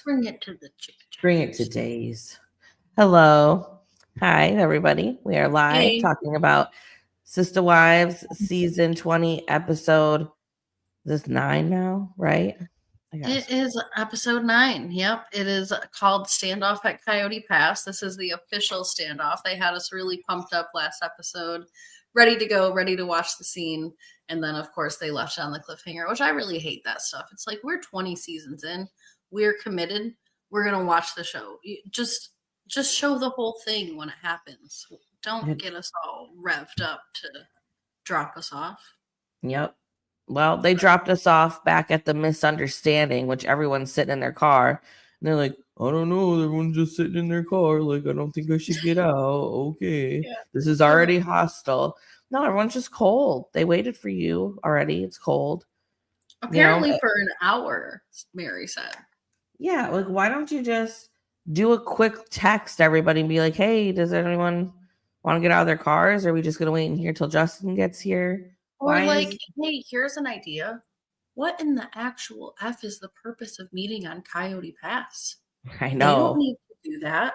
Bring it to the chick. Bring it to days. Hello. Hi, everybody. We are live talking about Sister Wives season 20 episode. This 9 now, right? It is episode 9. Yep. It is called Standoff at Coyote Pass. This is the official standoff. They had us really pumped up last episode, ready to go, ready to watch the scene. And then, of course, they left on the cliffhanger, which I really hate that stuff. It's like, we're 20 seasons in. We're committed. We're going to watch the show. Just show the whole thing when it happens. Don't get us all revved up to drop us off. Yep. Well, they dropped us off back at the misunderstanding, which everyone's sitting in their car. And they're like, I don't know. Everyone's just sitting in their car. Like, I don't think I should get out. Okay. Yeah. This is already hostile. No, everyone's just cold. They waited for you already. It's cold. Apparently for an hour, Meri said. Yeah. Like, why don't you just do a quick text to everybody and be like, hey, does anyone want to get out of their cars? Or are we just going to wait in here till Justin gets here? Or hey, here's an idea. What in the actual F is the purpose of meeting on Coyote Pass? I know. They don't need to do that.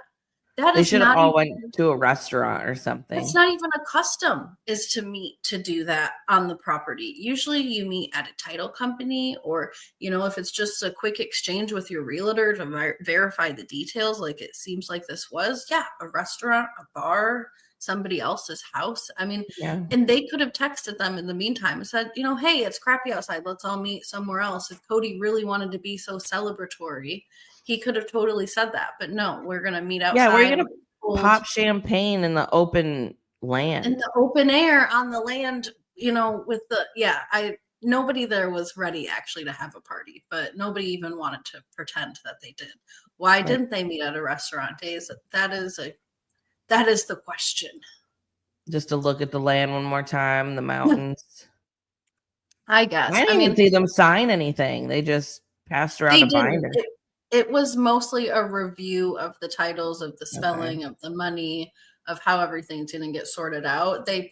They should have all went to a restaurant or something. It's not even a custom is to meet to do that on the property. Usually you meet at a title company or, if it's just a quick exchange with your realtor to verify the details like it seems like this was. Yeah, a restaurant, a bar, somebody else's house. I mean, and they could have texted them in the meantime and said, hey, it's crappy outside. Let's all meet somewhere else. If Kody really wanted to be so celebratory, he could have totally said that. But no, we're going to meet outside. Yeah, we're going to pop champagne in the open land. In the open air on the land, with nobody there was ready actually to have a party, but nobody even wanted to pretend that they did. Why didn't they meet at a restaurant, Days? That is the question. Just to look at the land one more time, the mountains. I guess. I didn't even see them sign anything. They just passed around a binder. It was mostly a review of the titles, of the spelling, of the money, of how everything's going to get sorted out. They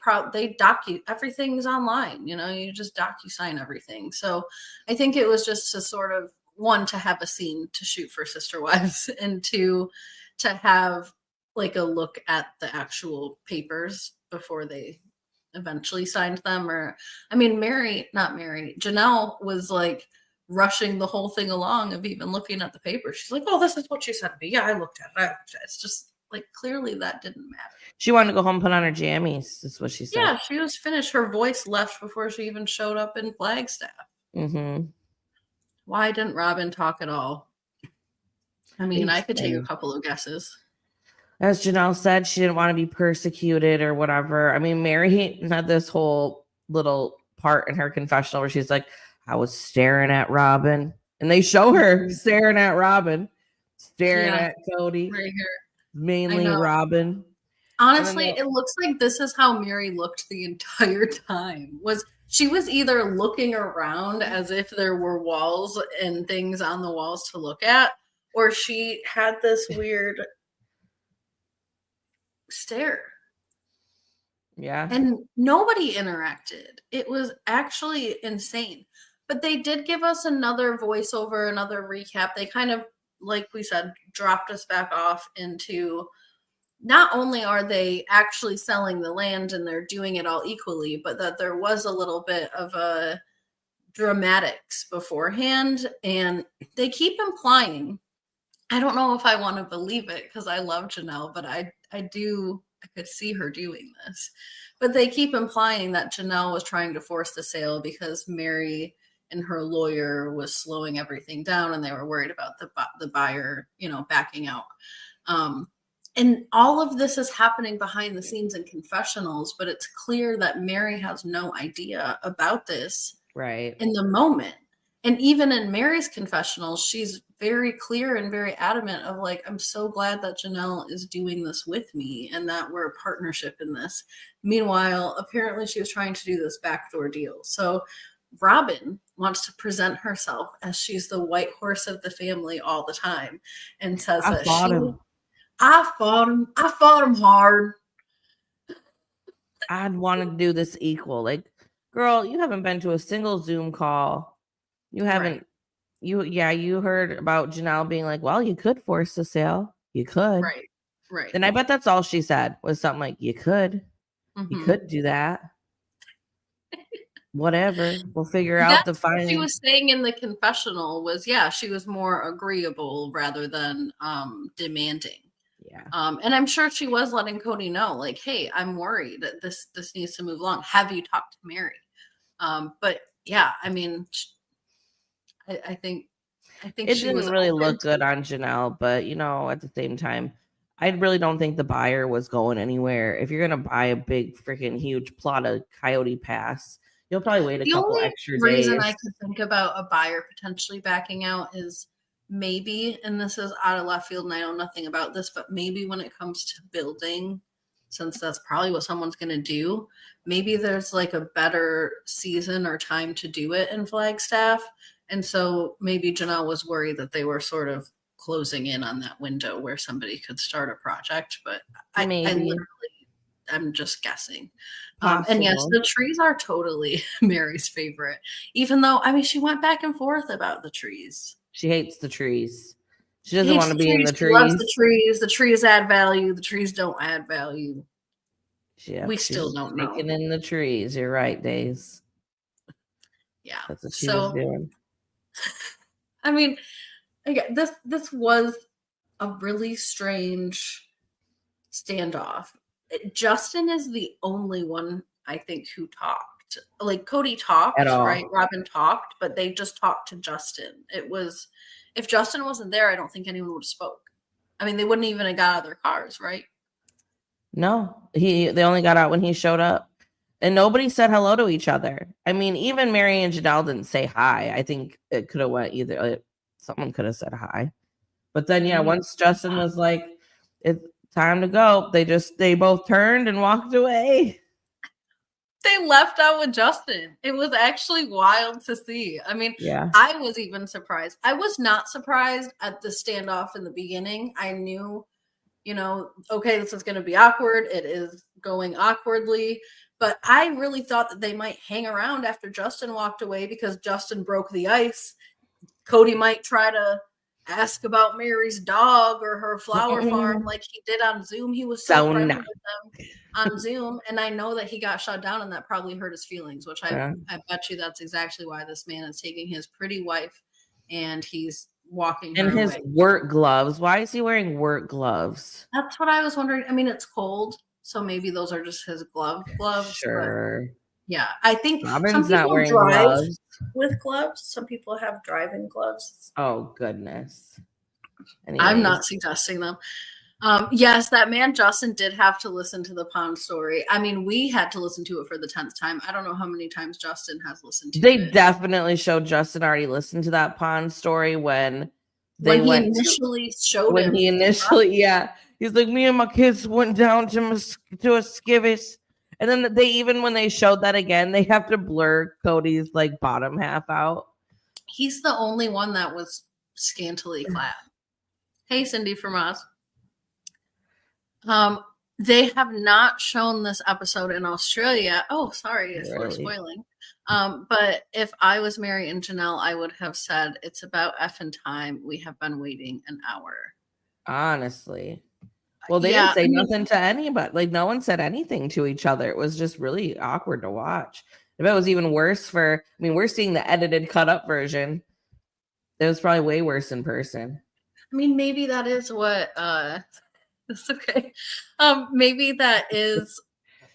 everything's online. You just docu-sign everything. So I think it was just to sort of, one, to have a scene to shoot for Sister Wives, and two, to have like a look at the actual papers before they eventually signed them. Janelle was like rushing the whole thing along of even looking at the paper. She's like, oh, this is what she said to me. Yeah, I looked at it. It's just like, clearly that didn't matter. She wanted to go home and put on her jammies. That's what she said. Yeah, she was finished. Her voice left before she even showed up in Flagstaff. Mm-hmm. Why didn't Robyn talk at all? I mean, I could take a couple of guesses. As Janelle said, she didn't want to be persecuted or whatever. I mean, Meri had this whole little part in her confessional where she's like, I was staring at Robyn. And they show her staring at Robyn, staring at Kody. Right here. Mainly Robyn. Honestly, it looks like this is how Meri looked the entire time. She was either looking around as if there were walls and things on the walls to look at, or she had this weird stare. Yeah. And nobody interacted. It was actually insane. But they did give us another voiceover, another recap. They kind of, like we said, dropped us back off into, not only are they actually selling the land and they're doing it all equally, but that there was a little bit of a dramatics beforehand. And they keep implying, I don't know if I want to believe it because I love Janelle, but I could see her doing this. But they keep implying that Janelle was trying to force the sale because Meri and her lawyer was slowing everything down and they were worried about the buyer, backing out. And all of this is happening behind the scenes in confessionals, but it's clear that Meri has no idea about this in the moment. And even in Meri's confessionals, she's very clear and very adamant of like, I'm so glad that Janelle is doing this with me and that we're a partnership in this. Meanwhile, apparently she was trying to do this backdoor deal. So Robyn wants to present herself as she's the white horse of the family all the time and says I fought him hard. I'd want to do this equal. Like, girl, you haven't been to a single Zoom call. You haven't You heard about Janelle being like, well, you could force the sale. You could. Right. And I bet that's all she said was something like, you could. You could do that. Whatever. We'll figure out the That's what she fine. was saying in the confessional was, yeah, she was more agreeable rather than demanding. Yeah. And I'm sure she was letting Kody know, like, hey, I'm worried that this needs to move along. Have you talked to Meri? But yeah, I mean, I think it she didn't was really look good on Janelle, but at the same time, I really don't think the buyer was going anywhere. If you're gonna buy a big freaking huge plot of Coyote Pass, you'll probably wait a couple extra days. The only reason I could think about a buyer potentially backing out is maybe, and this is out of left field and I know nothing about this, but maybe when it comes to building, since that's probably what someone's going to do, maybe there's like a better season or time to do it in Flagstaff. And so maybe Janelle was worried that they were sort of closing in on that window where somebody could start a project. But I'm just guessing. And yes, the trees are totally Meri's favorite, even though, I mean, she went back and forth about the trees. She hates the trees. She doesn't want to be in the trees. She loves the trees. The trees add value. The trees don't add value. We still don't know. Taking in the trees. You're right, Days. Yeah. That's what she was doing. I mean, again, this was a really strange standoff. Justin is the only one, I think, who talked. Like, Kody talked, right? Robyn talked, but they just talked to Justin. It was, if Justin wasn't there, I don't think anyone would have spoke. I mean, they wouldn't even have got out of their cars, right? No, they only got out when he showed up. And nobody said hello to each other. I mean, even Meri and Janelle didn't say hi. I think it could have went either. Someone could have said hi. But then, once Justin was like, it's time to go, they both turned and walked away. They left out with Justin. It was actually wild to see. I mean, I was even surprised. I was not surprised at the standoff in the beginning. I knew, okay, this is going to be awkward. It is going awkwardly. But I really thought that they might hang around after Justin walked away because Justin broke the ice. Kody might try to ask about Meri's dog or her flower farm like he did on Zoom. He was so friendly with them on Zoom. And I know that he got shut down and that probably hurt his feelings, which I bet you that's exactly why this man is taking his pretty wife and he's walking her in his away. Work gloves. Why is he wearing work gloves? That's what I was wondering. I mean, it's cold. So maybe those are just his gloves. Sure. Yeah, I think Robyn's some people not wearing drive gloves with gloves. Some people have driving gloves. Oh, goodness. Anyways. I'm not suggesting them. Yes, that man Justin did have to listen to the pond story. I mean, we had to listen to it for the 10th time. I don't know how many times Justin has listened to it. They definitely showed Justin already listened to that pond story when he initially, he's like, me and my kids went down to a skivvies. And then when they showed that again, they have to blur Kody's like bottom half out. He's the only one that was scantily clad. Hey, Cindy from Oz. They have not shown this episode in Australia. Oh, sorry if we're spoiling. But if I was Meri and Janelle, I would have said it's about effing time. We have been waiting an hour. Honestly. Well, they didn't say nothing to anybody. Like, no one said anything to each other. It was just really awkward to watch. If it was even worse we're seeing the edited, cut up version. It was probably way worse in person. I mean, maybe that is what, it's okay. Maybe that is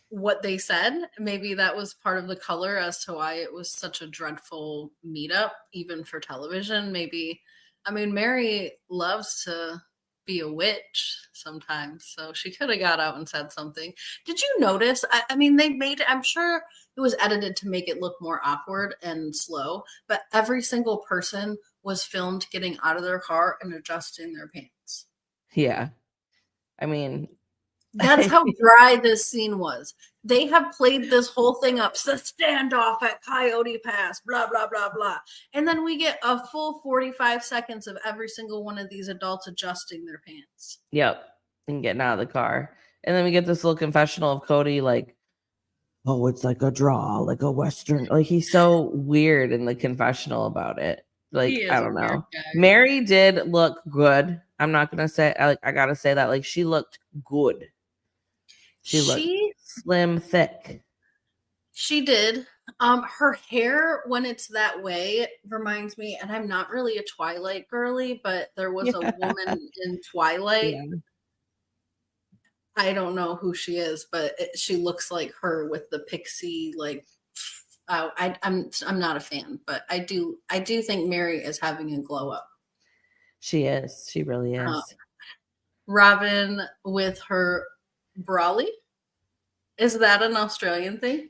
what they said. Maybe that was part of the color as to why it was such a dreadful meetup, even for television. Meri loves to be a witch sometimes, so she could have got out and said something. Did you notice? I mean, they made it, I'm sure it was edited to make it look more awkward and slow, but every single person was filmed getting out of their car and adjusting their pants. Yeah. I mean, that's how dry this scene was. They have played this whole thing up. The standoff at Coyote Pass, blah, blah, blah, blah. And then we get a full 45 seconds of every single one of these adults adjusting their pants. Yep. And getting out of the car. And then we get this little confessional of Kody like, oh, it's like a draw, like a Western. Like, he's so weird in the confessional about it. Like, He is I a don't weird know. guy. Meri did look good. I'm not gonna say I gotta say that. Like, she looked good. She looked slim, thick. She did. Her hair, when it's that way, reminds me, and I'm not really a Twilight girly, but there was a woman in Twilight. Yeah. I don't know who she is, but she looks like her with the pixie, like, I'm not a fan, but I do think Meri is having a glow up. She is. She really is. Robyn with her brawly. Is that an Australian thing?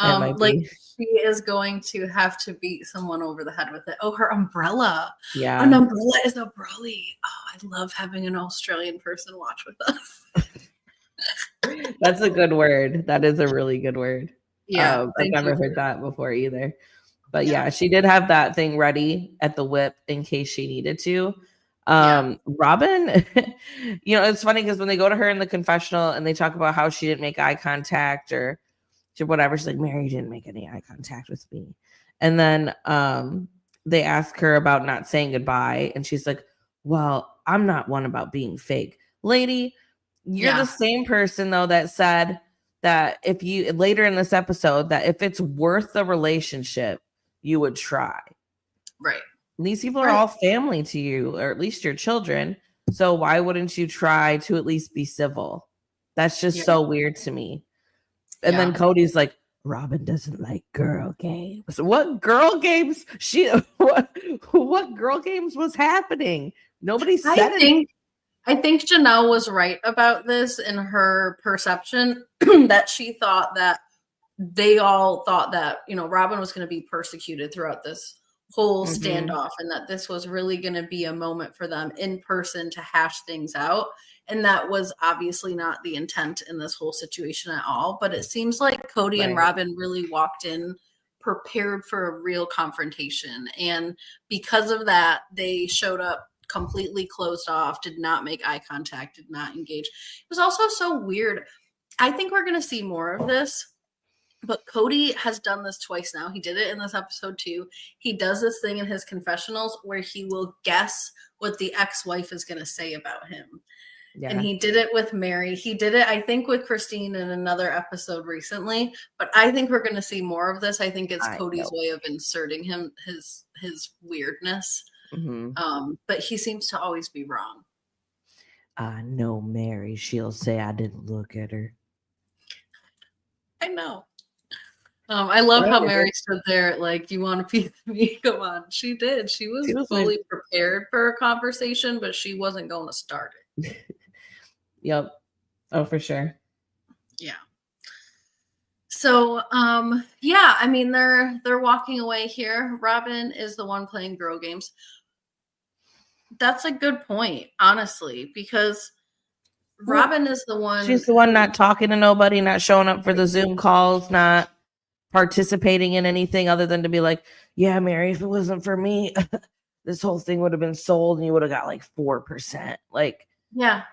It might Like, be. she is going to have to beat someone over the head with it. Oh, her umbrella. Yeah. An umbrella is a brawly. Oh, I love having an Australian person watch with us. That's a good word. That is a really good word. Yeah. I've never heard that before either. But yeah, she did have that thing ready at the whip in case she needed to. Robyn, it's funny because when they go to her in the confessional and they talk about how she didn't make eye contact or whatever, she's like, Meri didn't make any eye contact with me. And then they ask her about not saying goodbye. And she's like, well, I'm not one about being fake. Lady, you're the same person, though, that said that if you later in this episode that if it's worth the relationship, you would try. Right. These people are all family to you, or at least your children. So why wouldn't you try to at least be civil? That's just so weird to me. And then Kody's like, Robyn doesn't like girl games. What girl games? What girl games was happening? Nobody said it. I think Janelle was right about this in her perception that she thought that they all thought that, Robyn was going to be persecuted throughout this whole standoff and that this was really going to be a moment for them in person to hash things out. And that was obviously not the intent in this whole situation at all. But it seems like Kody and Robyn really walked in prepared for a real confrontation. And because of that, they showed up completely closed off, did not make eye contact, did not engage. It was also so weird. I think we're going to see more of this. But Kody has done this twice now. He did it in this episode too. He does this thing in his confessionals where he will guess what the ex-wife is going to say about him. Yeah. And he did it with Meri. He did it, I think, with Christine in another episode recently. But I think we're going to see more of this. I think it's Cody's way of inserting his weirdness. But he seems to always be wrong. I know Meri. She'll say I didn't look at her. I know. I love how Meri stood there like, you want a piece of me? Come on. She did. She was fully prepared for a conversation, but she wasn't going to start it. Yep. Oh, for sure. Yeah. So, I mean, they're walking away here. Robyn is the one playing girl games. That's a good point, honestly, because Robyn is the one. She's the one not talking to nobody, not showing up for the Zoom calls, not participating in anything other than to be like, yeah, Meri, if it wasn't for me, this whole thing would have been sold and you would have got like 4%. Like, yeah.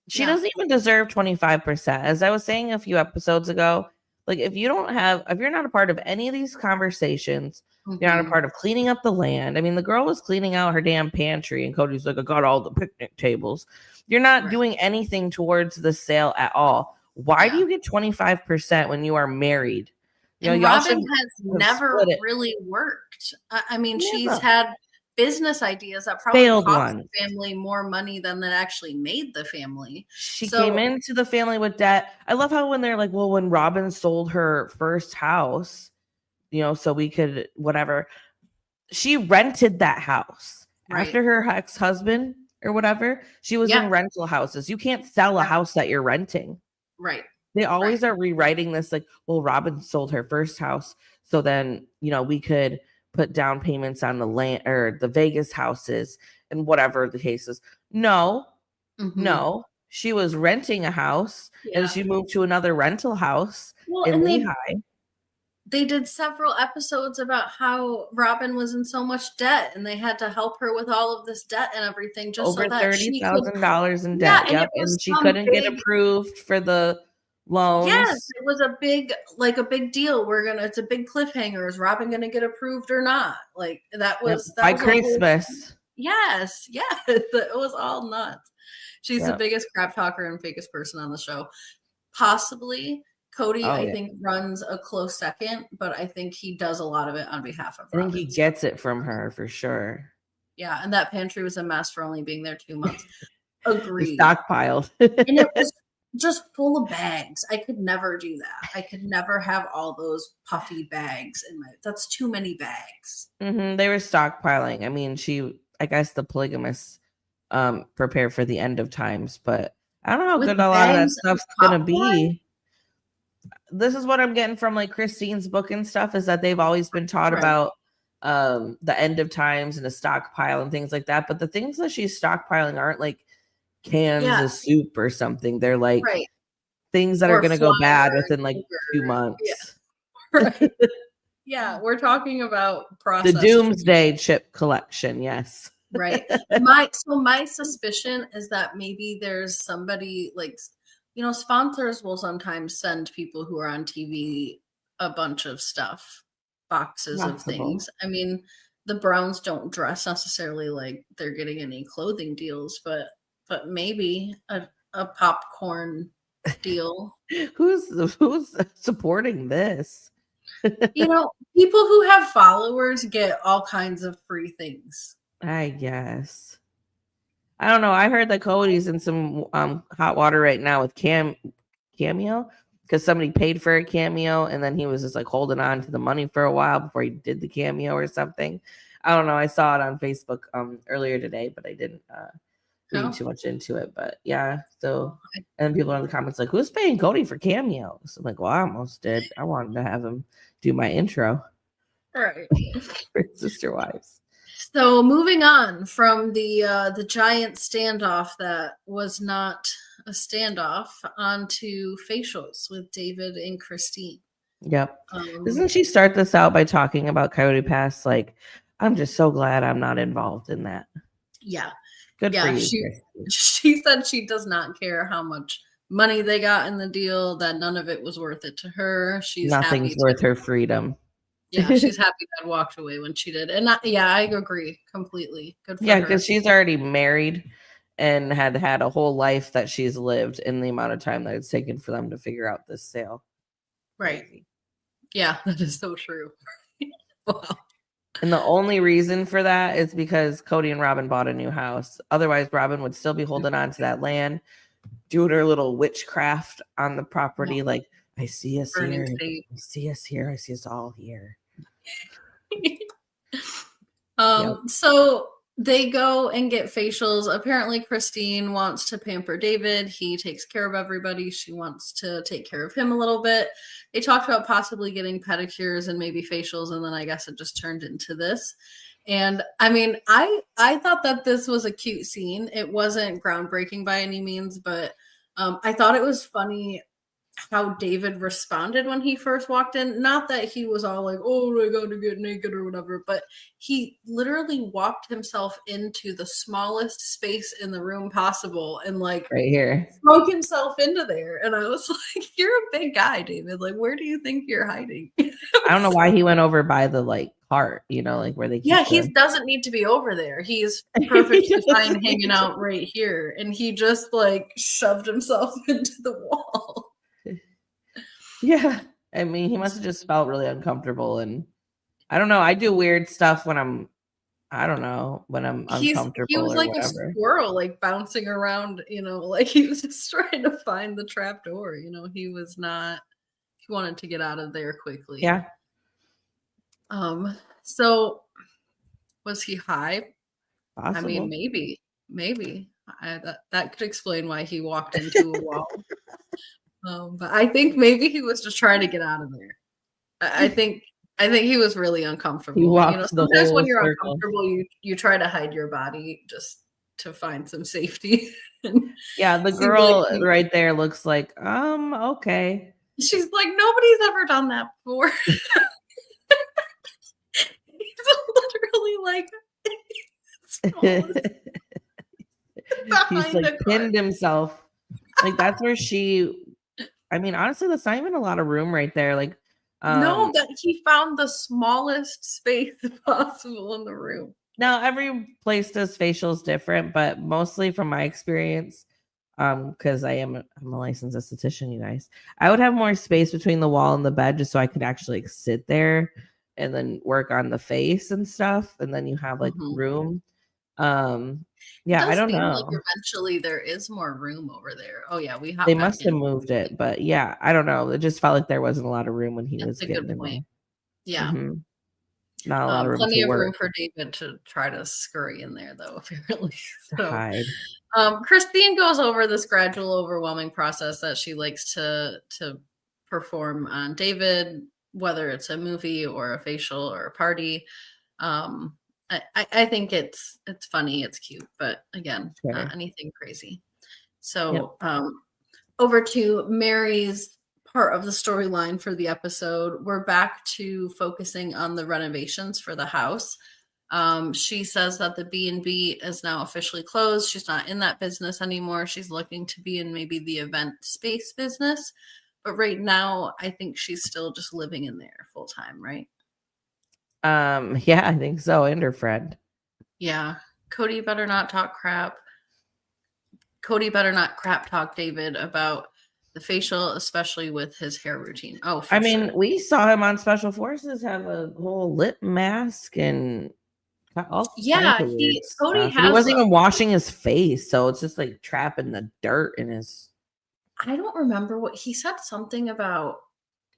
She doesn't even deserve 25%. As I was saying a few episodes ago, like if you're not a part of any of these conversations, you're not a part of cleaning up the land. I mean, the girl was cleaning out her damn pantry and Kody's like, I got all the picnic tables. You're not doing anything towards the sale at all. Why do you get 25% when you are married? And Robyn has never really worked. I mean, she's had business ideas that probably cost the family more money than that actually made the family. She came into the family with debt. I love how when they're like, well, when Robyn sold her first house, so we could whatever, she rented that house after her ex-husband or whatever. She was in rental houses. You can't sell a house that you're renting. Right. They always are rewriting this like, well, Robyn sold her first house. So then, we could put down payments on the land or the Vegas houses and whatever the case is. No, she was renting a house and she moved to another rental house in Lehigh. They did several episodes about how Robyn was in so much debt and they had to help her with all of this debt and everything just over so that $30,000 in debt. And she couldn't get approved for the loans. Yes, it was a big deal. It's a big cliffhanger. Is Robyn gonna get approved or not? Like that was by a whole Christmas. yes, it was all nuts. She's the Yep. biggest crap talker and fakest person on the show. Possibly Kody, Oh, I yeah. think, runs a close second, but I think he does a lot of it on behalf of I think he Robyn. gets it from her for sure. Yeah, and that pantry was a mess for only being there 2 months. He Agreed. stockpiled. And it was just full of bags. I could never do that. I could never have all those puffy bags in my. That's too many bags. They were stockpiling. I mean, I guess the polygamists prepare for the end of times, but I don't know how With good a lot of that bags of stuff's gonna popcorn? be. This is what I'm getting from like Christine's book and stuff, is that they've always been taught Right. about the end of times and a stockpile and things like that. But the things that she's stockpiling aren't like cans of soup or something. They're like Right. things that Or are gonna go bad flour and within like sugar. 2 months. Right. Yeah, we're talking about The processed doomsday chip collection, yes. right. My suspicion is that maybe there's somebody like, sponsors will sometimes send people who are on TV a bunch of stuff, boxes of things. I mean, the Browns don't dress necessarily like they're getting any clothing deals, but maybe a popcorn deal. Who's supporting this? People who have followers get all kinds of free things. I guess. I don't know. I heard that Cody's in some hot water right now with Cameo, because somebody paid for a cameo and then he was just like holding on to the money for a while before he did the cameo or something. I don't know. I saw it on Facebook earlier today, but I didn't read too much into it. But yeah, so and then people in the comments like, who's paying Kody for cameos? I'm like, well, I almost did. I wanted to have him do my intro. Right. For Sister Wives. So moving on from the giant standoff that was not a standoff onto facials with David and Christine. Yep. Doesn't she start this out by talking about Coyote Pass? Like, I'm just so glad I'm not involved in that. Yeah. Good for you. She said she does not care how much money they got in the deal, that none of it was worth it to her. Nothing's worth her freedom. Yeah, she's happy that walked away when she did. And I agree completely. Good for her. Yeah, because she's already married and had a whole life that she's lived in the amount of time that it's taken for them to figure out this sale. Right. Crazy. Yeah, that is so true. Wow. And the only reason for that is because Kody and Robyn bought a new house. Otherwise, Robyn would still be holding on to that land, doing her little witchcraft on the property. Yeah. Like, I see us here. I see us here. I see us all here. So they go and get facials. Apparently Christine wants to pamper David. He takes care of everybody. She wants to take care of him a little bit. They talked about possibly getting pedicures and maybe facials, and then I guess it just turned into this. And I mean, I thought that this was a cute scene. It wasn't groundbreaking by any means, but I thought it was funny how David responded when he first walked in. Not that he was all like, oh, I got to get naked or whatever, but he literally walked himself into the smallest space in the room possible and like right here broke himself into there. And I was like, you're a big guy, David. Like, where do you think you're hiding? I don't know why he went over by the like cart, like where they keep he doesn't need to be over there. He's perfectly fine hanging out right here. And he just like shoved himself into the wall. Yeah, I mean, he must have just felt really uncomfortable, and I don't know. I do weird stuff when I'm uncomfortable. He was or like whatever. A squirrel, like bouncing around, like he was just trying to find the trap door. He was not. He wanted to get out of there quickly. Yeah. So was he high? Possible. I mean, maybe. That could explain why he walked into a wall. But I think maybe he was just trying to get out of there. I think he was really uncomfortable. He walked sometimes when you're uncomfortable, you try to hide your body just to find some safety. Yeah, the girl right there looks like, okay. She's like, nobody's ever done that before. He's literally like he's like pinned himself. Like that's where she I mean, honestly, that's not even a lot of room right there. Like, No, that he found the smallest space possible in the room. now every place does facials different, but mostly from my experience, because I'm a licensed esthetician, you guys, I would have more space between the wall and the bed just so I could actually like, sit there and then work on the face and stuff, and then you have like room. It Yeah, I does don't seem like know. eventually there is more room over there. Oh yeah, we They hop back must have in. moved it, but yeah, I don't know. It just felt like there wasn't a lot of room when he That's was a good getting in point. there. Yeah. Not a lot of room to Plenty of room work, for David to try to scurry in there, though, apparently. to So, hide. Christine goes over this gradual, overwhelming process that she likes to perform on David, whether it's a movie or a facial or a party. I think it's funny, it's cute, but again, not anything crazy. So, over to Meri's part of the storyline for the episode. We're back to focusing on the renovations for the house. She says that the B&B is now officially closed. She's not in that business anymore. She's looking to be in maybe the event space business. But right now, I think she's still just living in there full time, right? Yeah, I think so. And her friend. Yeah. Kody better not talk crap. Kody better not crap talk David about the facial, especially with his hair routine. Oh, for I mean, sure. we saw him on Special Forces have a whole lip mask and all kinds of weird Kody stuff. And he has wasn't even washing his face, so it's just like trapping the dirt in his. I don't remember what he said, something about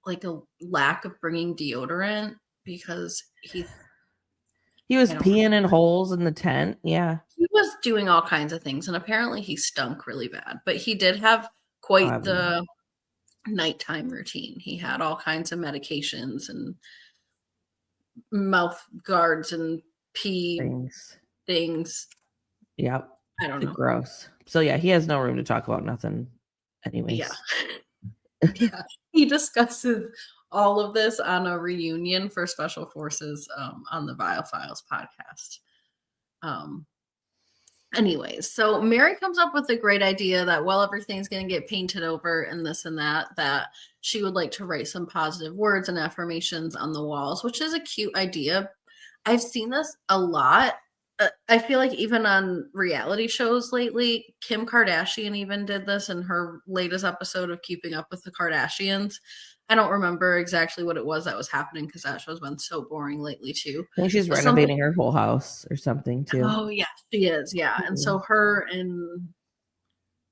like a lack of bringing deodorant because He was peeing in holes in the tent. Yeah. he was doing all kinds of things, and apparently he stunk really bad. But he did have quite the nighttime routine. He had all kinds of medications and mouth guards and pee things. Yep. I don't know. Gross. So yeah, he has no room to talk about nothing. Anyways. Yeah. Yeah. He discusses all of this on a reunion for Special Forces on the Vile Files podcast. Anyways, so Meri comes up with a great idea that while everything's going to get painted over and this and that she would like to write some positive words and affirmations on the walls, which is a cute idea. I've seen this a lot. I feel like even on reality shows lately, Kim Kardashian even did this in her latest episode of Keeping Up with the Kardashians. I don't remember exactly what it was that was happening because that show's been so boring lately too. I think she's renovating her whole house or something too. Oh yeah, she is. Yeah, and so her and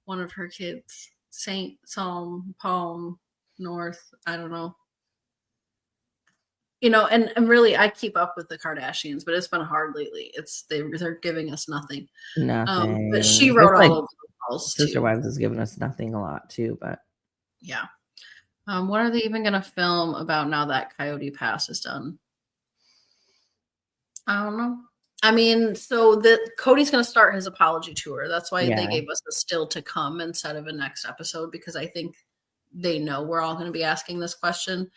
one of her kids, Saint Psalm Palm North. I don't know. You know, and really, I keep up with the Kardashians, but it's been hard lately. They're giving us nothing. Nothing. But she wrote all over the walls too. Sister Wives has given us nothing a lot too, but yeah. What are they even going to film about now that Coyote Pass is done? I don't know. I mean, so Kody's going to start his apology tour. That's why they gave us a still to come instead of a next episode, because I think they know we're all going to be asking this question.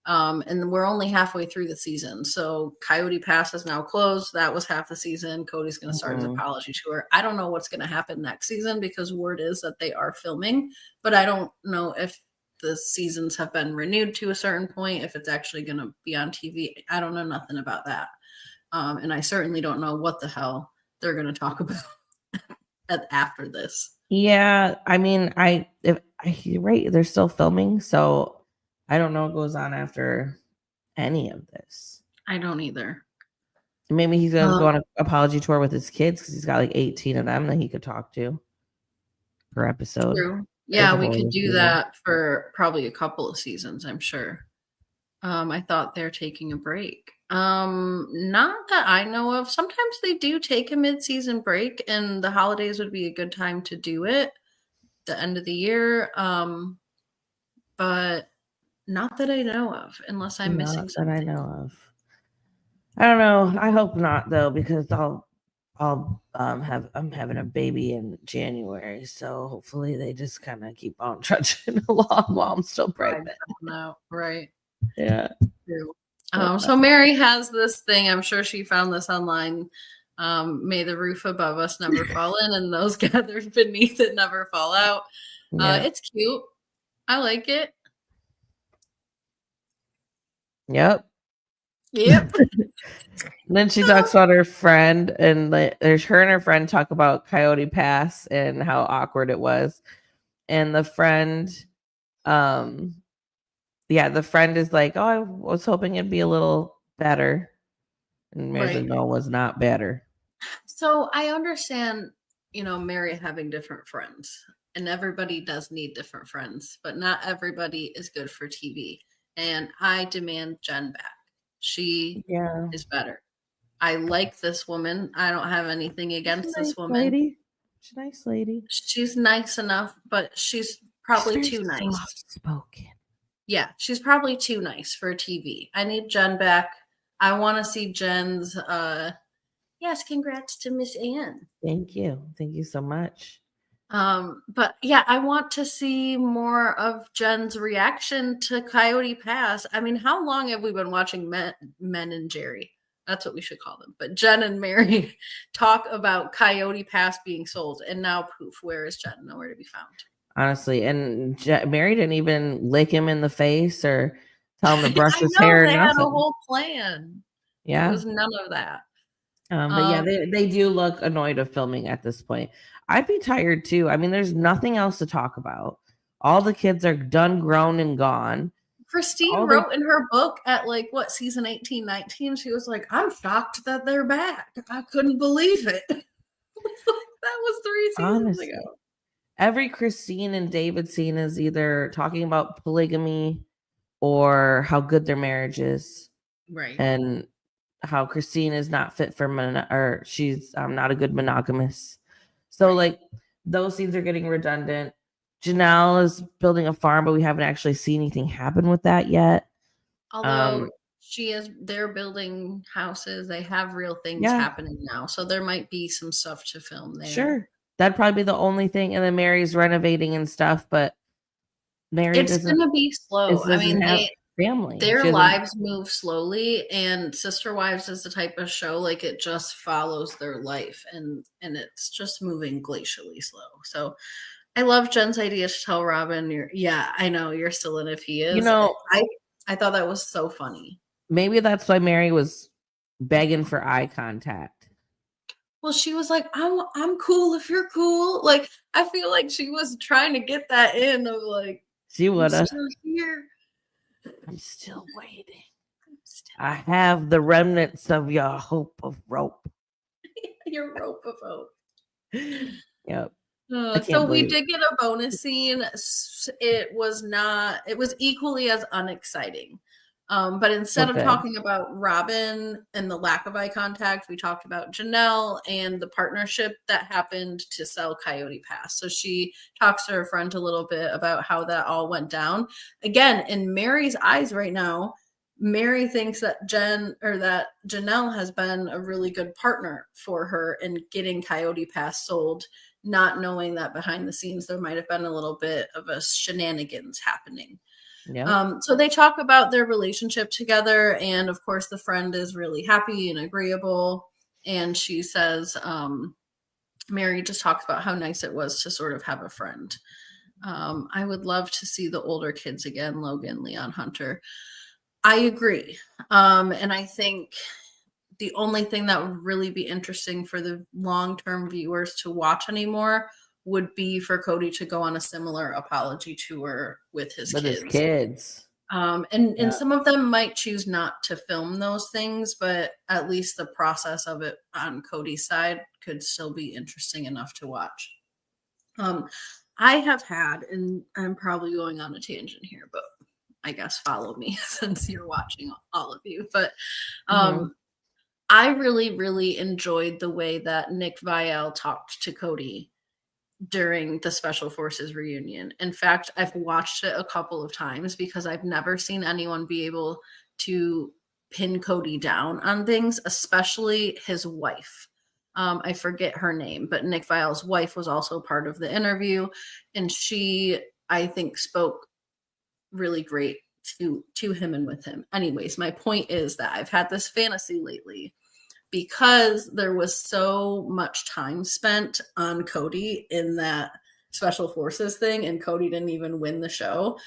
And we're only halfway through the season. So Coyote Pass is now closed. That was half the season. Kody's going to start his apology tour. I don't know what's going to happen next season because word is that they are filming, but I don't know if the seasons have been renewed to a certain point, if it's actually going to be on TV. I don't know nothing about that. And I certainly don't know what the hell they're going to talk about after this. Yeah, I mean, you're right. They're still filming, so I don't know what goes on after any of this. I don't either. Maybe he's going to go on an apology tour with his kids because he's got like 18 of them that he could talk to per episode. True. Yeah, we could do that for probably a couple of seasons, I'm sure. I thought they're taking a break. Not that I know of. Sometimes they do take a mid-season break, and the holidays would be a good time to do it, the end of the year. But not that I know of, unless I'm missing something. That I know of. I don't know. I hope not though, because I'm having a baby in January, so hopefully they just kind of keep on trudging along while I'm still pregnant. No, right? Yeah. True. So Meri has this thing. I'm sure she found this online. May the roof above us never fall in, and those gathered beneath it never fall out. It's cute. I like it. Yep. Yep. Then she talks about her friend, and there's her and her friend talk about Coyote Pass and how awkward it was. And the friend, the friend is like, "Oh, I was hoping it'd be a little better." And Mary's like, Right. "No, it was not better." So I understand, Meri having different friends, and everybody does need different friends, but not everybody is good for TV. And I demand Jen back. She Yeah, is better. I like this woman. I don't have anything she's a against nice this woman. lady. She's a nice lady. She's nice enough, but she's She's probably very too nice. soft spoken. Yeah, she's probably too nice for TV. I need Jen back. I want to see Jen's yes, congrats to Miss Anne. Thank you. Thank you so much. But yeah, I want to see more of Jen's reaction to Coyote Pass. I mean, how long have we been watching Men and Jerry? That's what we should call them. But Jen and Meri talk about Coyote Pass being sold, and now poof, where is Jen? Nowhere to be found. Honestly, and Mary didn't even lick him in the face or tell him to brush I his know hair. they had a Nothing. whole plan. It Yeah. was none of that. But yeah, they do look annoyed of filming at this point. I'd be tired too. I mean, there's nothing else to talk about. All the kids are done, grown, and gone. Christine wrote in her book at season 18, 19, she was like, I'm shocked that they're back. I couldn't believe it. That was 3 seasons ago. Every Christine and David scene is either talking about polygamy or how good their marriage is. Right. And how Christine is not fit for or she's not a good monogamous. So those scenes are getting redundant. Janelle is building a farm, but we haven't actually seen anything happen with that yet. Although they're building houses, they have real things happening now, so there might be some stuff to film there. Sure, that'd probably be the only thing. And then Mary's renovating and stuff, but it's gonna be slow. I mean, family. Their lives move slowly, and Sister Wives is the type of show it just follows their life, and it's just moving glacially slow. So I love Jen's idea to tell Robyn, I know you're still in if he is. I thought that was so funny. Maybe that's why Meri was begging for eye contact. Well, she was like, I'm cool if you're cool. I feel like she was trying to get that in of she would have. Still here. I'm still waiting. I have the remnants of your hope of rope. Your rope of hope. Yep. So we did get a bonus scene. It was equally as unexciting. But instead of talking about Robyn and the lack of eye contact, we talked about Janelle and the partnership that happened to sell Coyote Pass. So she talks to her friend a little bit about how that all went down. Again, in Meri's eyes right now, Meri thinks that Janelle has been a really good partner for her in getting Coyote Pass sold, not knowing that behind the scenes there might have been a little bit of a shenanigans happening. Yeah. So they talk about their relationship together, and of course the friend is really happy and agreeable, and she says Meri just talks about how nice it was to sort of have a friend. I would love to see the older kids again, Logan, Leon, Hunter. I agree. And I think the only thing that would really be interesting for the long-term viewers to watch anymore would be for Kody to go on a similar apology tour with his kids. And some of them might choose not to film those things, but at least the process of it on Kody's side could still be interesting enough to watch. I have had, and I'm probably going on a tangent here, but I guess follow me since you're watching, all of you. But I really, really enjoyed the way that Nick Viall talked to Kody during the Special Forces reunion. In fact, I've watched it a couple of times because I've never seen anyone be able to pin Kody down on things, especially his wife. I forget her name, but Nick Viall's wife was also part of the interview, and she, I think, spoke really great to him and with him. Anyways, my point is that I've had this fantasy lately because there was so much time spent on Kody in that special forces thing, and Kody didn't even win the show.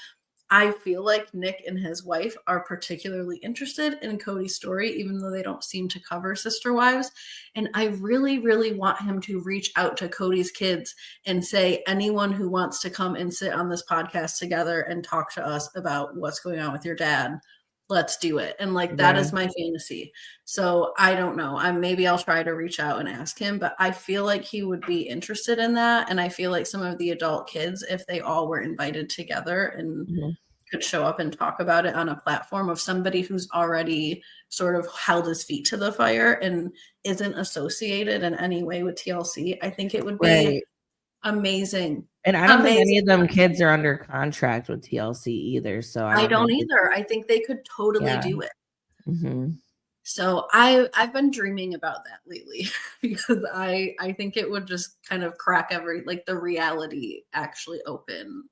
I feel like Nick and his wife are particularly interested in Kody's story, even though they don't seem to cover sister wives. And I really, really want him to reach out to Kody's kids and say, anyone who wants to come and sit on this podcast together and talk to us about what's going on with your dad, let's do it. And like, that is my fantasy. So I don't know. Maybe I'll try to reach out and ask him, but I feel like he would be interested in that. And I feel like some of the adult kids, if they all were invited together and could show up and talk about it on a platform of somebody who's already sort of held his feet to the fire and isn't associated in any way with TLC, I think it would be amazing. And I don't think any of them kids are under contract with TLC either. So I don't either. I think they could totally do it. Mm-hmm. So I've been dreaming about that lately because I think it would just kind of crack the reality actually open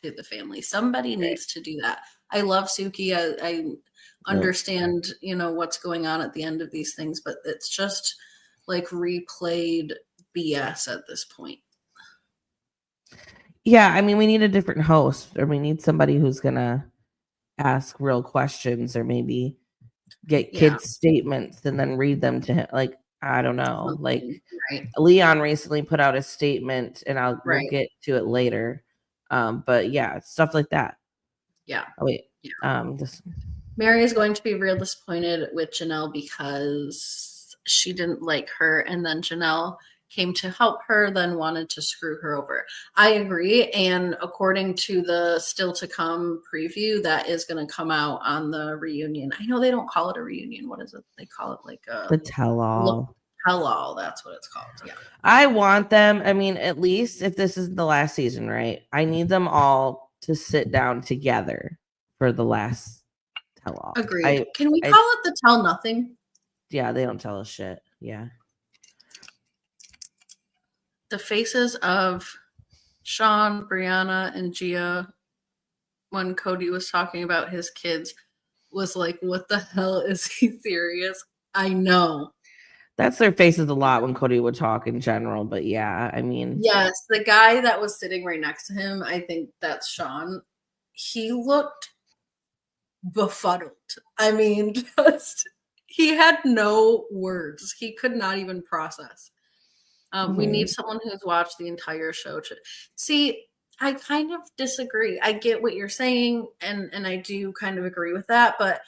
to the family. Somebody needs to do that. I love Suki. I understand, what's going on at the end of these things, but it's just like replayed BS at this point. Yeah, I mean, we need a different host, or we need somebody who's gonna ask real questions, or maybe get kids' statements and then read them to him. Like, I don't know. Like, Leon recently put out a statement, and we'll get to it later. But yeah, stuff like that. Yeah. Oh, wait. Yeah. Meri is going to be real disappointed with Janelle because she didn't like her, and then Janelle came to help her, then wanted to screw her over. I agree. And according to the still to come preview that is going to come out on the reunion, I know they don't call it a reunion. What is it? They call it like the tell-all. Tell-all. That's what it's called. Yeah. I want them. I mean, at least if this is the last season, right? I need them all to sit down together for the last tell-all. Agreed. Can we call it the tell nothing? Yeah, they don't tell us shit. Yeah. The faces of Sean, Brianna, and Gia when Kody was talking about his kids was like, what the hell, is he serious? I know. That's their faces a lot when Kody would talk in general, but yeah, I mean. Yes, the guy that was sitting right next to him, I think that's Sean. He looked befuddled. I mean, he had no words. He could not even process. We need someone who's watched the entire show. See, I kind of disagree. I get what you're saying, and I do kind of agree with that, but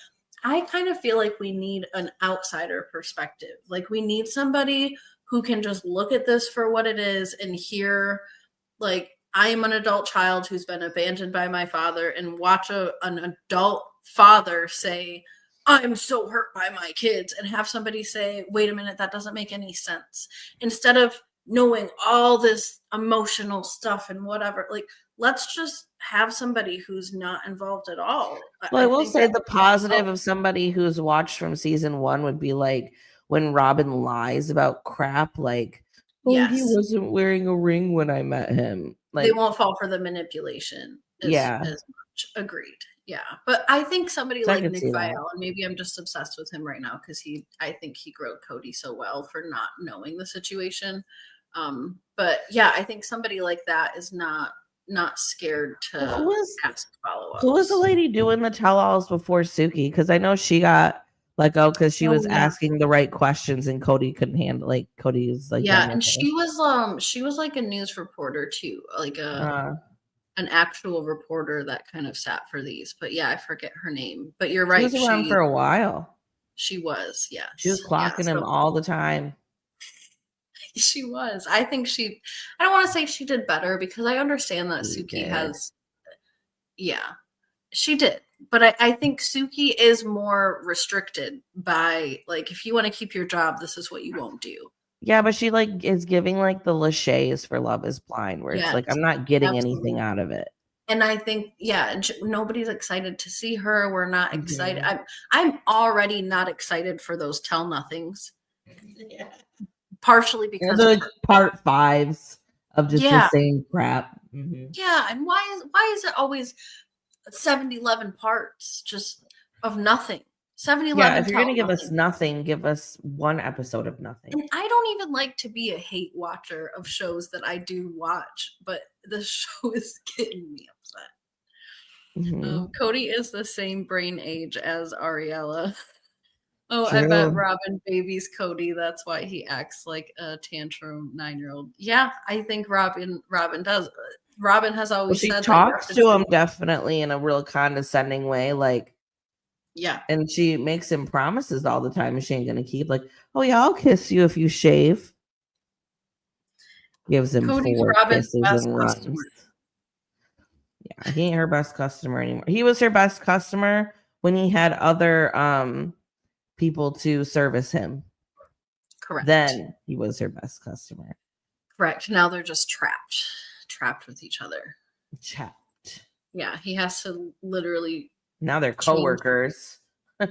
I kind of feel like we need an outsider perspective. Like, we need somebody who can just look at this for what it is and hear, like, I am an adult child who's been abandoned by my father, and watch an adult father say, I'm so hurt by my kids, and have somebody say, wait a minute, that doesn't make any sense. Instead of knowing all this emotional stuff and whatever, like, let's just have somebody who's not involved at all. Well, I will say the positive of somebody who's watched from season 1 would be like when Robyn lies about crap, like, he wasn't wearing a ring when I met him. Like, they won't fall for the manipulation as much. Agreed. Yeah. But I think somebody like Nick Viall, and maybe I'm just obsessed with him right now because I think he growed Kody so well for not knowing the situation. But yeah, I think somebody like that is not scared to ask follow-ups. Who was the lady doing the tell-alls before Suki? Because I know she got let go because she was asking the right questions and Kody couldn't handle. Like, Kody was like, and she was like a news reporter too, like an actual reporter that kind of sat for these. But yeah, I forget her name. But you're right. She was around for a while. She was, yes. She was clocking him all the time. She was. I think I don't want to say she did better because I understand that Suki has, she did. But I think Suki is more restricted by, like, if you want to keep your job, this is what you won't do. Yeah, but she like is giving like the Lachey's for Love is Blind, where it's like, I'm not getting anything out of it. And I think, nobody's excited to see her. We're not excited. I'm already not excited for those tell nothings. Yeah. Partially because they're like part 5s of just the same crap. Yeah, and why is it always 7-11 parts just of nothing? 7-Eleven. if you're gonna give us nothing, give us one episode of nothing. And I don't even like to be a hate watcher of shows that I do watch, but the show is getting me upset. Kody is the same brain age as Ariella. Oh, True. I bet Robyn babies Kody. That's why he acts like a tantrum 9-year-old. Yeah, I think Robyn does. Robyn has always she said talks to him definitely in a real condescending way, like, yeah, and she makes him promises all the time, and she ain't gonna keep. Like, oh yeah, I'll kiss you if you shave. Gives him Cody's 4 Robyn's kisses best and runs. customer. Yeah, he ain't her best customer anymore. He was her best customer when he had other people to service him. Correct. Then he was her best customer. Correct. Now they're just trapped with each other. Trapped. Yeah, he has to literally. Now they're coworkers.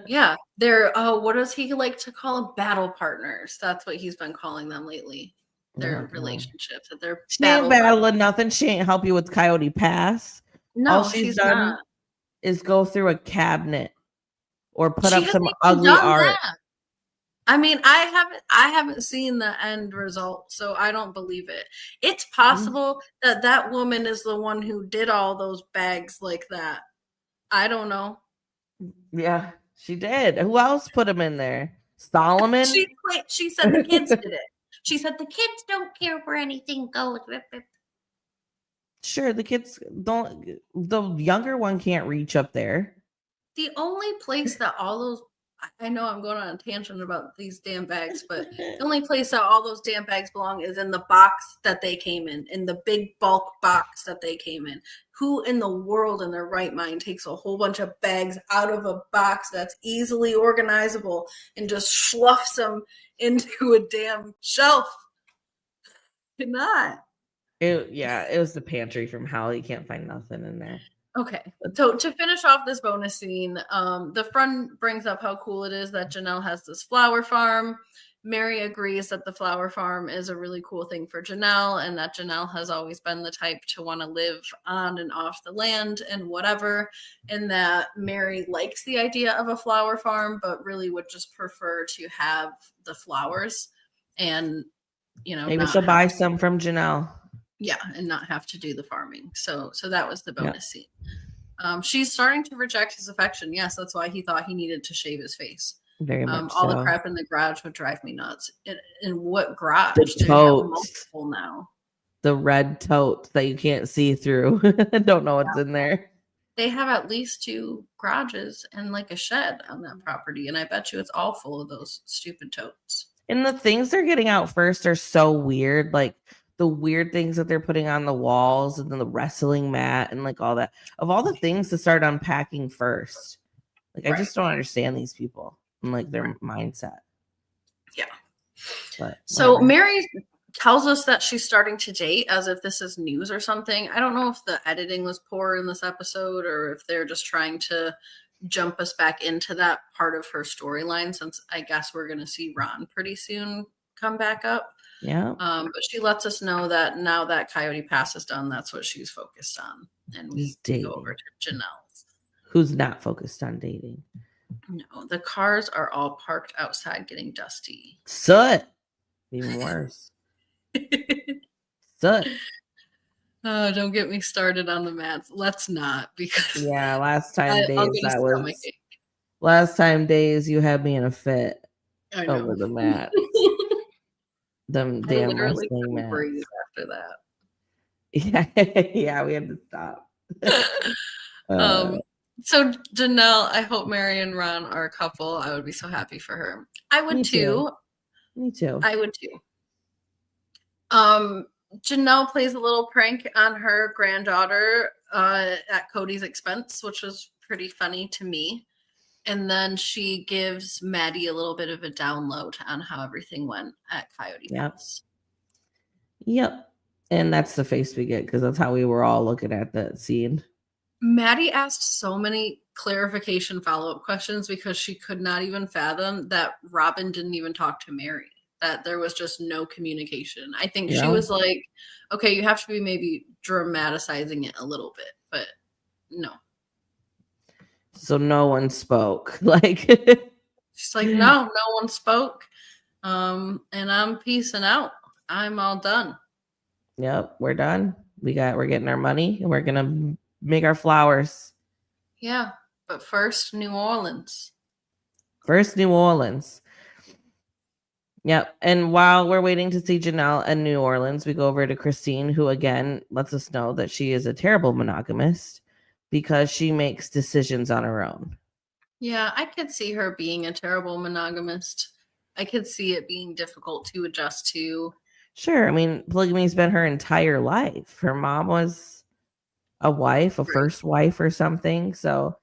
Yeah, they're what does he like to call them? Battle partners. That's what he's been calling them lately. Their relationships. That they're she ain't battling nothing. She ain't help you with Coyote Pass. No, all she's done not. is go through a cabinet or put up some even ugly art. That. I mean, I haven't seen the end result, so I don't believe it. It's possible that woman is the one who did all those bags like that. I don't know. Yeah, she did. Who else put them in there? Solomon? She said the kids did it. She said the kids don't care where anything goes. Sure, the kids don't. The younger one can't reach up there. The only place that all those, I know I'm going on a tangent about these damn bags, but the only place that all those damn bags belong is in the box that they came in the big bulk box that they came in. Who in the world in their right mind takes a whole bunch of bags out of a box that's easily organizable and just sloughs them into a damn shelf? Did not. It was the pantry from Howdy. You can't find nothing in there. Okay, so to finish off this bonus scene, the friend brings up how cool it is that Janelle has this flower farm. Meri agrees that the flower farm is a really cool thing for Janelle, and that Janelle has always been the type to want to live on and off the land and whatever, and that Meri likes the idea of a flower farm, but really would just prefer to have the flowers and, maybe she'll buy some from Janelle. Yeah, and not have to do the farming. So that was the bonus scene. She's starting to reject his affection. Yes, that's why he thought he needed to shave his face. Very much all the crap in the garage would drive me nuts. In what garage? The totes now. The red totes that you can't see through. I don't know what's in there. They have at least 2 garages and like a shed on that property, and I bet you it's all full of those stupid totes. And the things they're getting out first are so weird, like the weird things that they're putting on the walls and then the wrestling mat and like all that. Of all the things to start unpacking first. Like, I just don't understand these people and like their mindset. Yeah. But so Meri tells us that she's starting to date as if this is news or something. I don't know if the editing was poor in this episode or if they're just trying to jump us back into that part of her storyline, since I guess we're going to see Ron pretty soon come back up. Yeah. But she lets us know that now that Coyote Pass is done, that's what she's focused on. And we go over to Janelle's. Who's not focused on dating? No, the cars are all parked outside getting dusty. Soot. Even worse. Soot. Oh, don't get me started on the mats. Let's not, because last time days you had me in a fit over the mat. Them damn wrestling mats. Breathe after that. Yeah, we had to stop. So Janelle, I hope Meri and Ron are a couple. I would be so happy for her. I would too. Me too. I would too. Janelle plays a little prank on her granddaughter at Kody's expense, which was pretty funny to me. And then she gives Maddie a little bit of a download on how everything went at Coyote Pass. Yep. And that's the face we get, because that's how we were all looking at that scene. Maddie asked so many clarification follow-up questions because she could not even fathom that Robyn didn't even talk to Meri, that there was just no communication. I think she was like, okay, you have to be maybe dramatizing it a little bit, but no. So no one spoke. Like She's like, no one spoke. And I'm peacing out. I'm all done. Yep, we're done. We're getting our money and we're gonna make our flowers. Yeah, but first, New Orleans. First, New Orleans. Yep. And while we're waiting to see Janelle and New Orleans, we go over to Christine, who again lets us know that she is a terrible monogamist because she makes decisions on her own. Yeah, I could see her being a terrible monogamist. I could see it being difficult to adjust to. Sure. I mean, polygamy's been her entire life. Her mom was a wife, a Right. first wife or something. So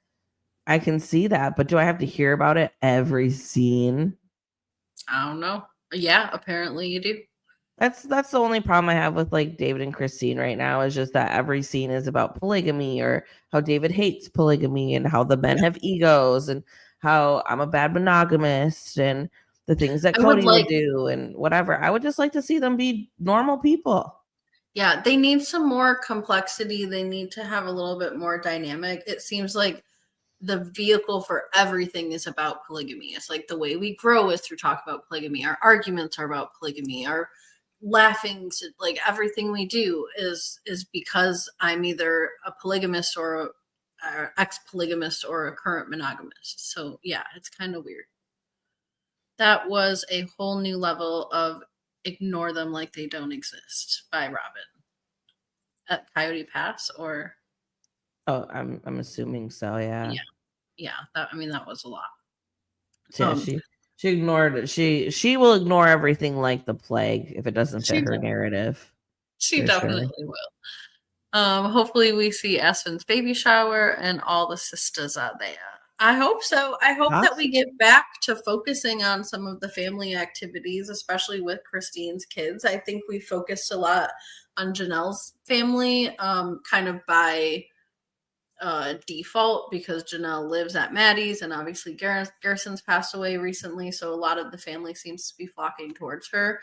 I can see that. But do I have to hear about it every scene? I don't know. Yeah, apparently you do. That's the only problem I have with like David and Christine right now is just that every scene is about polygamy or how David hates polygamy and how the men have egos and how I'm a bad monogamist and the things that Kody would do and whatever. I would just like to see them be normal people. Yeah, they need some more complexity. They need to have a little bit more dynamic. It seems like the vehicle for everything is about polygamy. It's like the way we grow is through talk about polygamy. Our arguments are about polygamy. Our laughings, like everything we do is because I'm either a polygamist or a ex-polygamist or a current monogamist. So yeah, it's kind of weird. That was a whole new level of ignore them like they don't exist by Robyn at Coyote Pass, or Oh, I'm assuming so, yeah. Yeah. That was a lot. Yeah, she ignored it. She will ignore everything like the plague if it doesn't fit her narrative. She definitely will. Hopefully we see Aspen's baby shower and all the sisters are there. I hope so. I hope that we get back to focusing on some of the family activities, especially with Christine's kids. I think we focused a lot on Janelle's family, kind of by default because Janelle lives at Maddie's and obviously Garrison's passed away recently. So a lot of the family seems to be flocking towards her,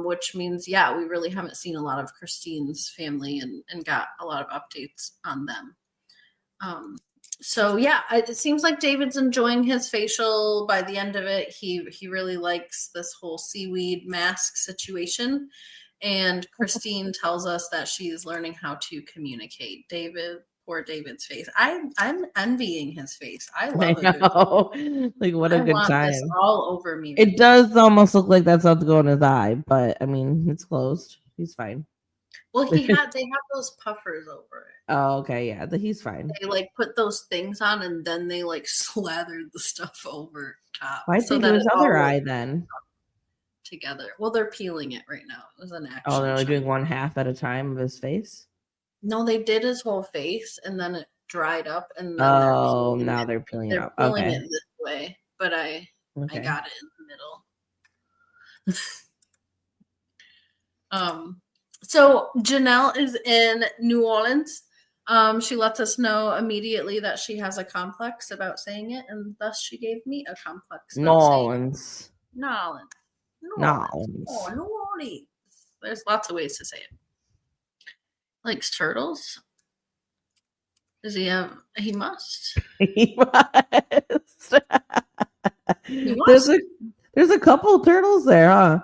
which means, yeah, we really haven't seen a lot of Christine's family and got a lot of updates on them. So yeah, it seems like David's enjoying his facial. By the end of it, he really likes this whole seaweed mask situation. And Christine tells us that she's learning how to communicate. Poor David's face. I'm envying his face. I love it. Like what a good time. This all over me. It does almost look like that's about to go in his eye, but I mean it's closed. He's fine. Well, they have those puffers over it. Oh, okay, yeah, he's fine. They like put those things on and then they like slathered the stuff over top. Why'd they do his other eye then? Together. Well, they're peeling it right now. It was an action. Oh, they're only doing one half at a time of his face? No, they did his whole face and then it dried up and then now they're peeling it up. They're peeling it this way, but I got it in the middle. So Janelle is in New Orleans. She lets us know immediately that she has a complex about saying it, and thus she gave me a complex. New Orleans. Oh, New Orleans. There's lots of ways to say it. Likes turtles. Does he have? He must. He must. There's a couple turtles there, huh?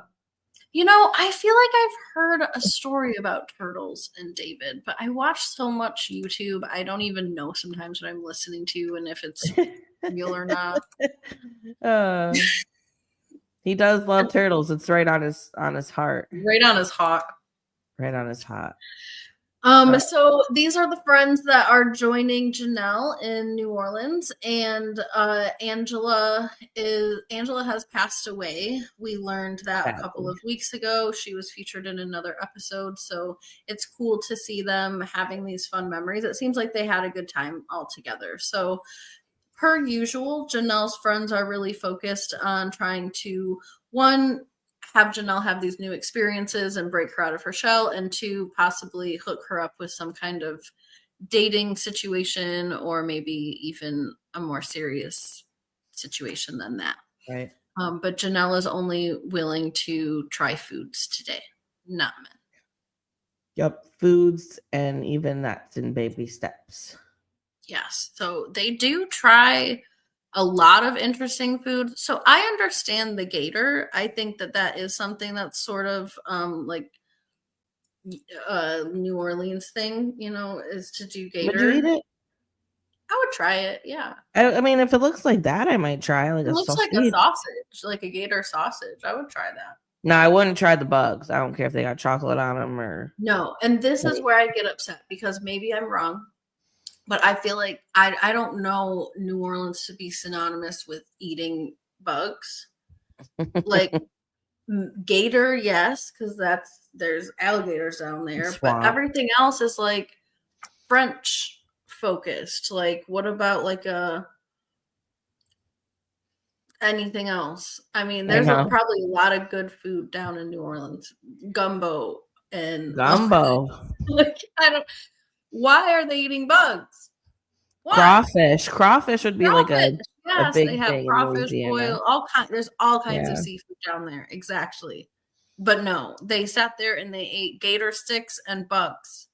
You know, I feel like I've heard a story about turtles and David, but I watch so much YouTube, I don't even know sometimes what I'm listening to and if it's real or not. He does love turtles. It's right on his heart. Right on his heart. Right on his heart. So these are the friends that are joining Janelle in New Orleans, and Angela has passed away. We learned that a couple of weeks ago. She was featured in another episode, so it's cool to see them having these fun memories. It seems like they had a good time all together. So per usual, Janelle's friends are really focused on trying to, one, have Janelle have these new experiences and break her out of her shell, and two, possibly hook her up with some kind of dating situation or maybe even a more serious situation than that. Right. But Janelle is only willing to try foods today, not men. Yep, foods and even that's in baby steps. Yes. So they do try a lot of interesting food. So I understand the gator. I think that that is something that's sort of like New Orleans thing, is to do Would you eat gator. it? I would try it. Yeah. I mean, if it looks like that, I might try like It a looks like a sausage. sausage, like a gator sausage. I would try that. No, I wouldn't try the bugs. I don't care if they got chocolate on them or. No, and this is where I get upset because maybe I'm wrong, but I feel like I don't know New Orleans to be synonymous with eating bugs. Like gator, yes, because there's alligators down there, but Swamp. everything else is like French focused. Like, what about like anything else? I mean, there's probably a lot of good food down in New Orleans, gumbo and Gumbo. like I don't. Why are they eating bugs? Why? Crawfish would be like a big they have thing in crawfish Louisiana. boil. There's all kinds of seafood down there. Exactly. But no, they sat there and they ate gator sticks and bugs.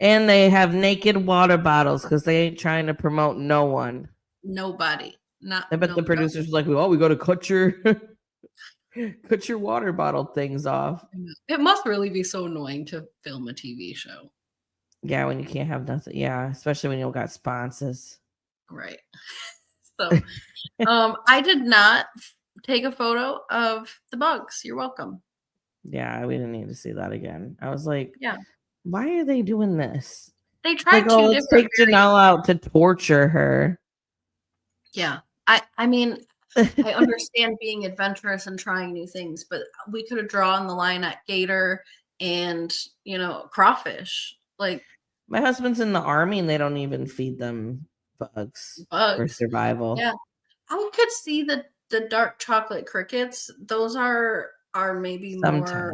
And they have naked water bottles because they ain't trying to promote no one. Nobody. I bet the producers were like, "Oh, we got to cut your water bottle things off." It must really be so annoying to film a TV show. Yeah, when you can't have nothing. Yeah, especially when you don't got sponsors. Right. So, I did not take a photo of the bugs. You're welcome. Yeah, we didn't need to see that again. I was like, yeah, why are they doing this? They tried to let's take Janelle out to torture her. Yeah. I mean, I understand being adventurous and trying new things, but we could have drawn the line at gator and, crawfish. Like, my husband's in the army and they don't even feed them bugs. For survival. Yeah. I could see the dark chocolate crickets. Those are maybe sometimes. More.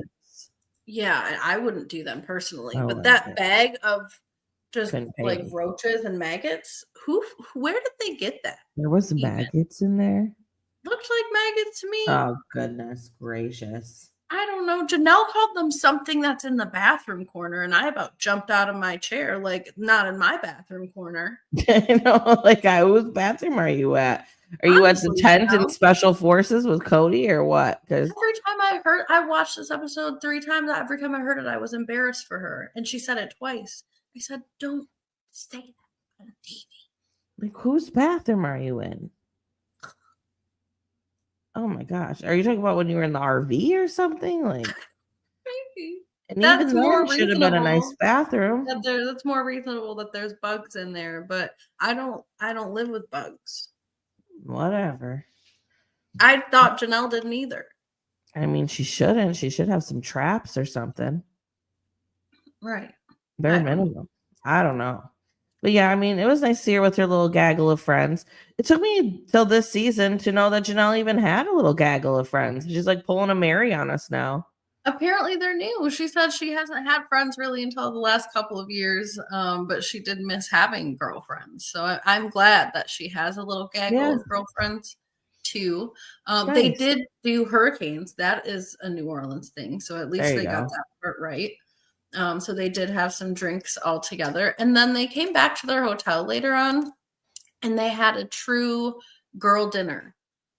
Yeah, I wouldn't do them personally, but that bag of just like roaches and maggots, where did they get that? There was maggots in there. Looks like maggots to me. Oh goodness gracious. I don't know. Janelle called them something that's in the bathroom corner, and I about jumped out of my chair, like, not in my bathroom corner. Like, whose bathroom are you at? Are you at the tent in Special Forces with Kody or what? Because every time I watched this episode 3 times. Every time I heard it, I was embarrassed for her, and she said it twice. I said, "Don't say that on TV." Like, whose bathroom are you in? Oh my gosh. Are you talking about when you were in the RV or something? Like, maybe. And that's even there should have been a nice bathroom. That's more reasonable that there's bugs in there, but I don't live with bugs. Whatever. I thought Janelle didn't either. I mean, she shouldn't. She should have some traps or something. Right. Bare minimum. I don't know. But yeah, I mean, it was nice to see her with her little gaggle of friends. It took me till this season to know that Janelle even had a little gaggle of friends. She's like pulling a Meri on us now. Apparently they're new. She said she hasn't had friends really until the last couple of years, but she did miss having girlfriends. So I'm glad that she has a little gaggle of girlfriends too. Nice. They did do hurricanes. That is a New Orleans thing. So at least they got that part right. So they did have some drinks all together. And then they came back to their hotel later on and they had a true girl dinner,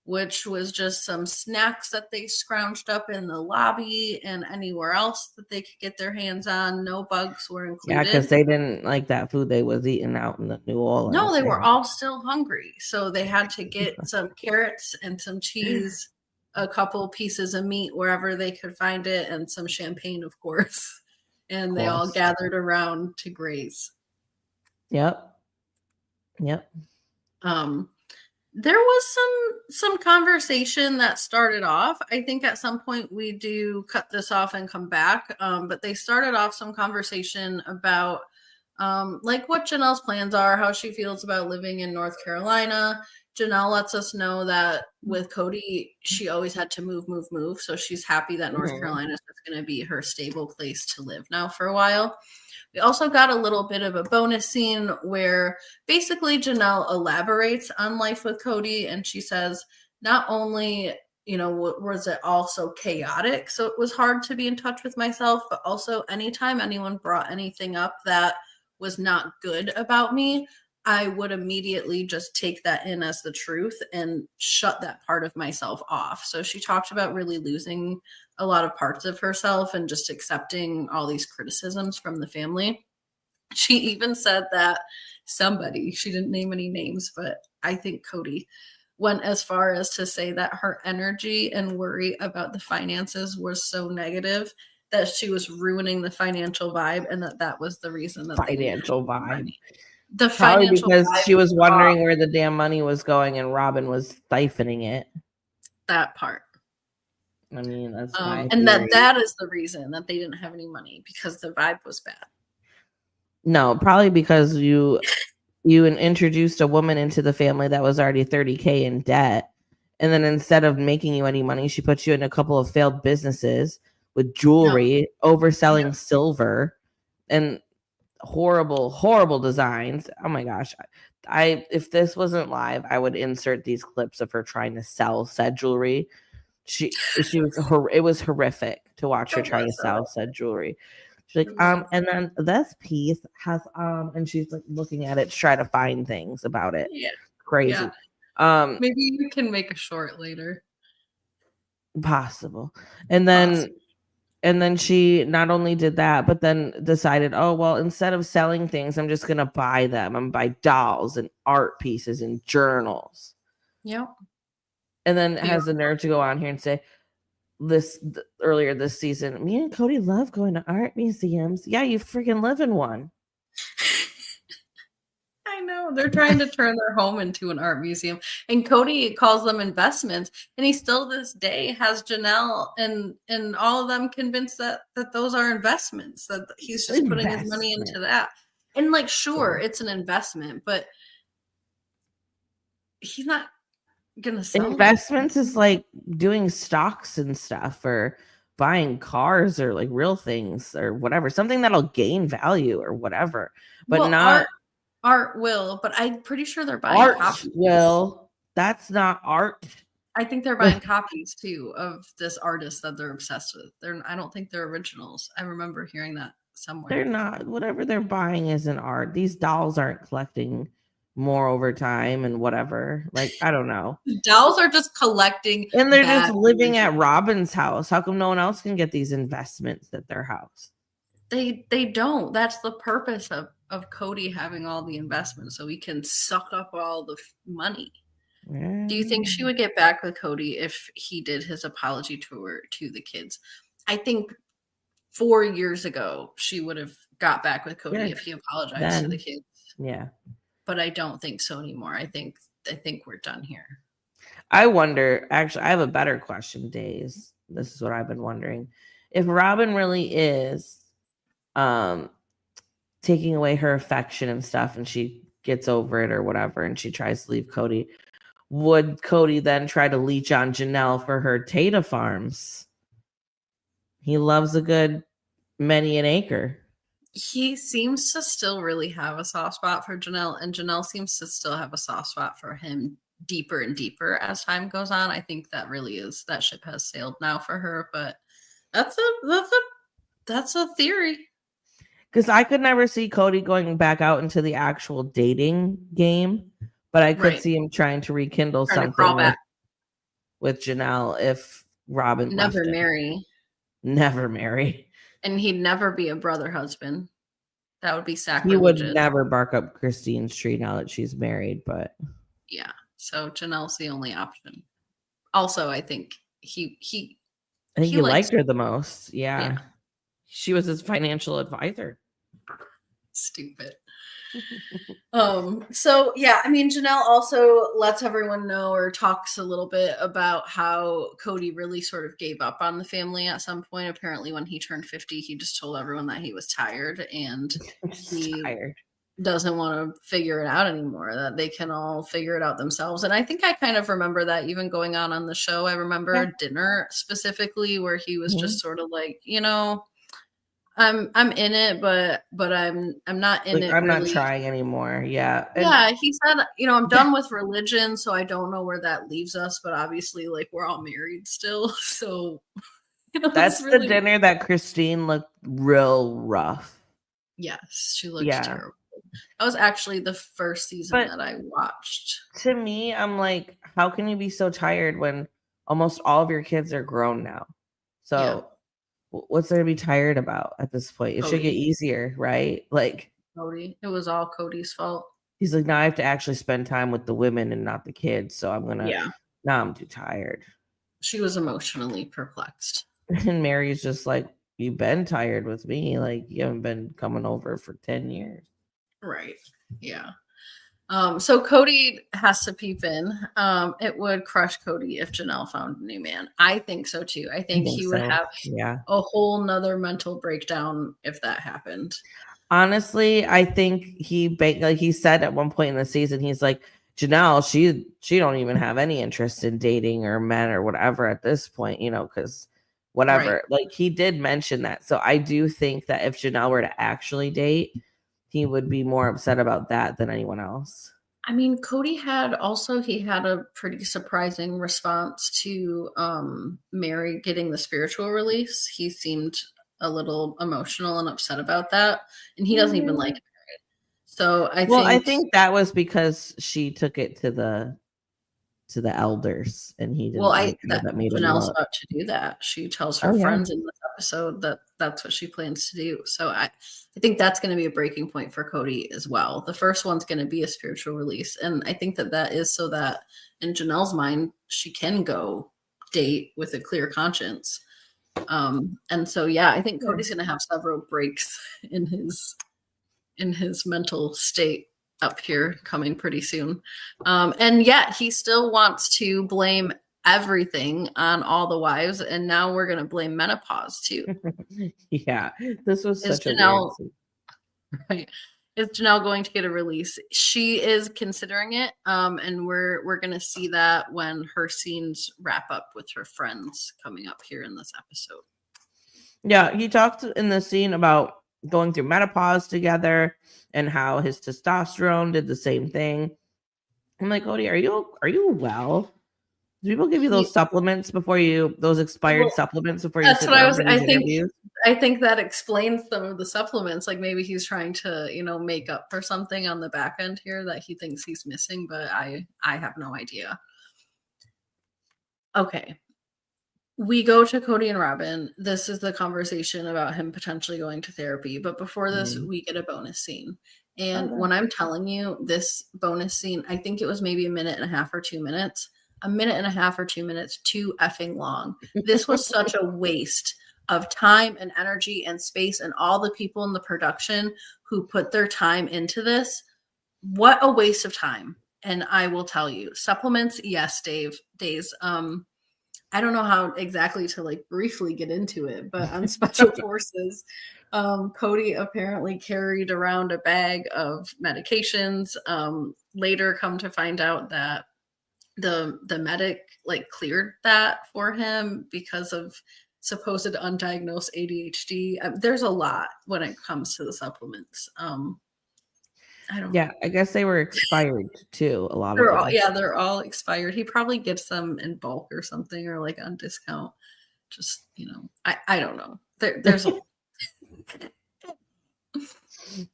which was just some snacks that they scrounged up in the lobby and anywhere else that they could get their hands on. No bugs were included. Yeah, because they didn't like that food they was eating out in the New Orleans. No, they were all still hungry. So they had to get some carrots and some cheese, a couple pieces of meat wherever they could find it, and some champagne, of course. And they all gathered around to graze. Yep. There was some conversation that started off. I think at some point we do cut this off and come back. But they started off some conversation about like what Janelle's plans are, how she feels about living in North Carolina. Janelle lets us know that with Kody, she always had to move. So she's happy that North Carolina is going to be her stable place to live now for a while. We also got a little bit of a bonus scene where basically Janelle elaborates on life with Kody, and she says not only, was it also chaotic, so it was hard to be in touch with myself, but also anytime anyone brought anything up that was not good about me, I would immediately just take that in as the truth and shut that part of myself off. So she talked about really losing a lot of parts of herself and just accepting all these criticisms from the family. She even said that somebody, she didn't name any names, but I think Kody went as far as to say that her energy and worry about the finances was so negative that she was ruining the financial vibe, and that was the reason that Financial vibe. money. The Probably financial because vibe she was was wondering off. where the damn money was going and Robyn was siphoning it. That part. I mean, that's my and theory. that is the reason that they didn't have any money, because the vibe was bad. No, probably because you introduced a woman into the family that was already $30K in debt. And then instead of making you any money, she put you in a couple of failed businesses with jewelry, overselling silver, and horrible designs. Oh my gosh. If this wasn't live, I would insert these clips of her trying to sell said jewelry. She was it was horrific to watch her trying to sell said jewelry. She's like, and then this piece has and she's like looking at it to try to find things about it. Yeah. Crazy. Yeah. Maybe you can make a short later. Possible. And then she not only did that, but then decided, oh, well, instead of selling things, I'm just going to buy them. I'm going to buy dolls and art pieces and journals. Yep. And then has the nerve to go on here and say, earlier this season, me and Kody love going to art museums. Yeah, you freaking live in one. I know. They're trying to turn their home into an art museum. And Kody calls them investments. And he still this day has Janelle and all of them convinced that those are investments, that he's just putting his money into that. And like, sure, it's an investment, but he's not gonna sell investments is like doing stocks and stuff, or buying cars, or like real things or whatever, something that'll gain value or whatever, but not art will. But I'm pretty sure they're buying copies. That's not art. I think they're buying copies too of this artist that they're obsessed with. I don't think they're originals. I remember hearing that somewhere. They're not. Whatever they're buying isn't art. These dolls aren't collecting more over time and whatever. Like, I don't know. Dolls are just collecting, and they're just living at Robyn's house. How come no one else can get these investments at their house? They don't. That's the purpose of Kody having all the investments, so he can suck up all the money. Do you think she would get back with Kody if he did his apology tour to the kids? I think 4 years ago she would have got back with Kody if he apologized to the kids. Yeah. But I don't think so anymore. I think we're done here. I wonder, actually, I have a better question, Days. This is what I've been wondering. If Robyn really is taking away her affection and stuff, and she gets over it or whatever, and she tries to leave Kody, would Kody then try to leech on Janelle for her Tata farms? He loves a good many an acre. He seems to still really have a soft spot for Janelle, and Janelle seems to still have a soft spot for him deeper and deeper as time goes on. I think that really is, that ship has sailed now for her, but that's a theory. Because I could never see Kody going back out into the actual dating game, but I could see him trying to rekindle something with Janelle if Robyn never marry. And he'd never be a brother husband. That would be sacrilegious. He would never bark up Christine's tree now that she's married, but yeah. So Janelle's the only option. Also, I think he liked her the most. Yeah. She was his financial advisor. Stupid. So yeah, I mean, Janelle also lets everyone know, or talks a little bit about how Kody really sort of gave up on the family at some point. Apparently when he turned 50, he just told everyone that he was tired, and he doesn't want to figure it out anymore, that they can all figure it out themselves. And I think I kind of remember that even going on the show. I remember dinner specifically where he was just sort of like, I'm in it, but I'm not in it. I'm not trying anymore. Yeah. And he said, I'm done with religion, so I don't know where that leaves us. But obviously, like, we're all married still. So that's the dinner that Christine looked real rough. Yes, she looked terrible. That was actually the first season But that I watched. to me, I'm like, how can you be so tired when almost all of your kids are grown now? So what's there to be tired about at this point? It should get Kody. easier, right? Like, Kody. It was all Kody's fault. he's like, now I have to actually spend time with the women and not the kids. So now I'm too tired. She was emotionally perplexed. And Mary's just like, you've been tired with me. Like, you haven't been coming over for 10 years. Right. Yeah. So Kody has to peep in. It would crush Kody if Janelle found a new man. I think so too. I think he would have a whole nother mental breakdown if that happened. Honestly, I think he said at one point in the season, he's like, Janelle, she don't even have any interest in dating or men or whatever at this point, because whatever. Right. Like, he did mention that. So I do think that if Janelle were to actually date, he would be more upset about that than anyone else. I mean, Kody had a pretty surprising response to Meri getting the spiritual release. He seemed a little emotional and upset about that, and he doesn't even like Meri. So I think that was because she took it to the elders, and he didn't that made Janelle's about to do that. She tells her friends in this episode that that's what she plans to do. So I think that's going to be a breaking point for Kody as well. The first one's going to be a spiritual release, and I think that is so that in Janelle's mind she can go date with a clear conscience. And so I think Cody's going to have several breaks in his mental state up here coming pretty soon. And yet he still wants to blame everything on all the wives, and now we're going to blame menopause too. This was such a weird scene. Right. Is Janelle going to get a release? She is considering it, and we're going to see that when her scenes wrap up with her friends coming up here in this episode. Yeah, he talked in the scene about going through menopause together and how his testosterone did the same thing. I'm like, Kody, are you well? Do people give you those supplements those expired supplements before you? That's what I was. I think that explains some of the supplements. Like maybe he's trying to, make up for something on the back end here that he thinks he's missing, but I have no idea. Okay. We go to Kody and Robyn. This is the conversation about him potentially going to therapy. But before this, we get a bonus scene. And when I'm telling you this bonus scene, I think it was maybe a minute and a half or 2 minutes. A minute and a half or 2 minutes, too effing long. This was such a waste of time and energy and space, and all the people in the production who put their time into this. What a waste of time. And I will tell you, supplements, yes, Days. I don't know how exactly to briefly get into it, but on Special Forces, Kody apparently carried around a bag of medications. Later come to find out that the medic cleared that for him because of supposed undiagnosed ADHD. There's a lot when it comes to the supplements. I don't. Yeah, I guess they were expired too. A lot of them. They're all expired. He probably gets them in bulk or something, or on discount. Just I don't know. There's a.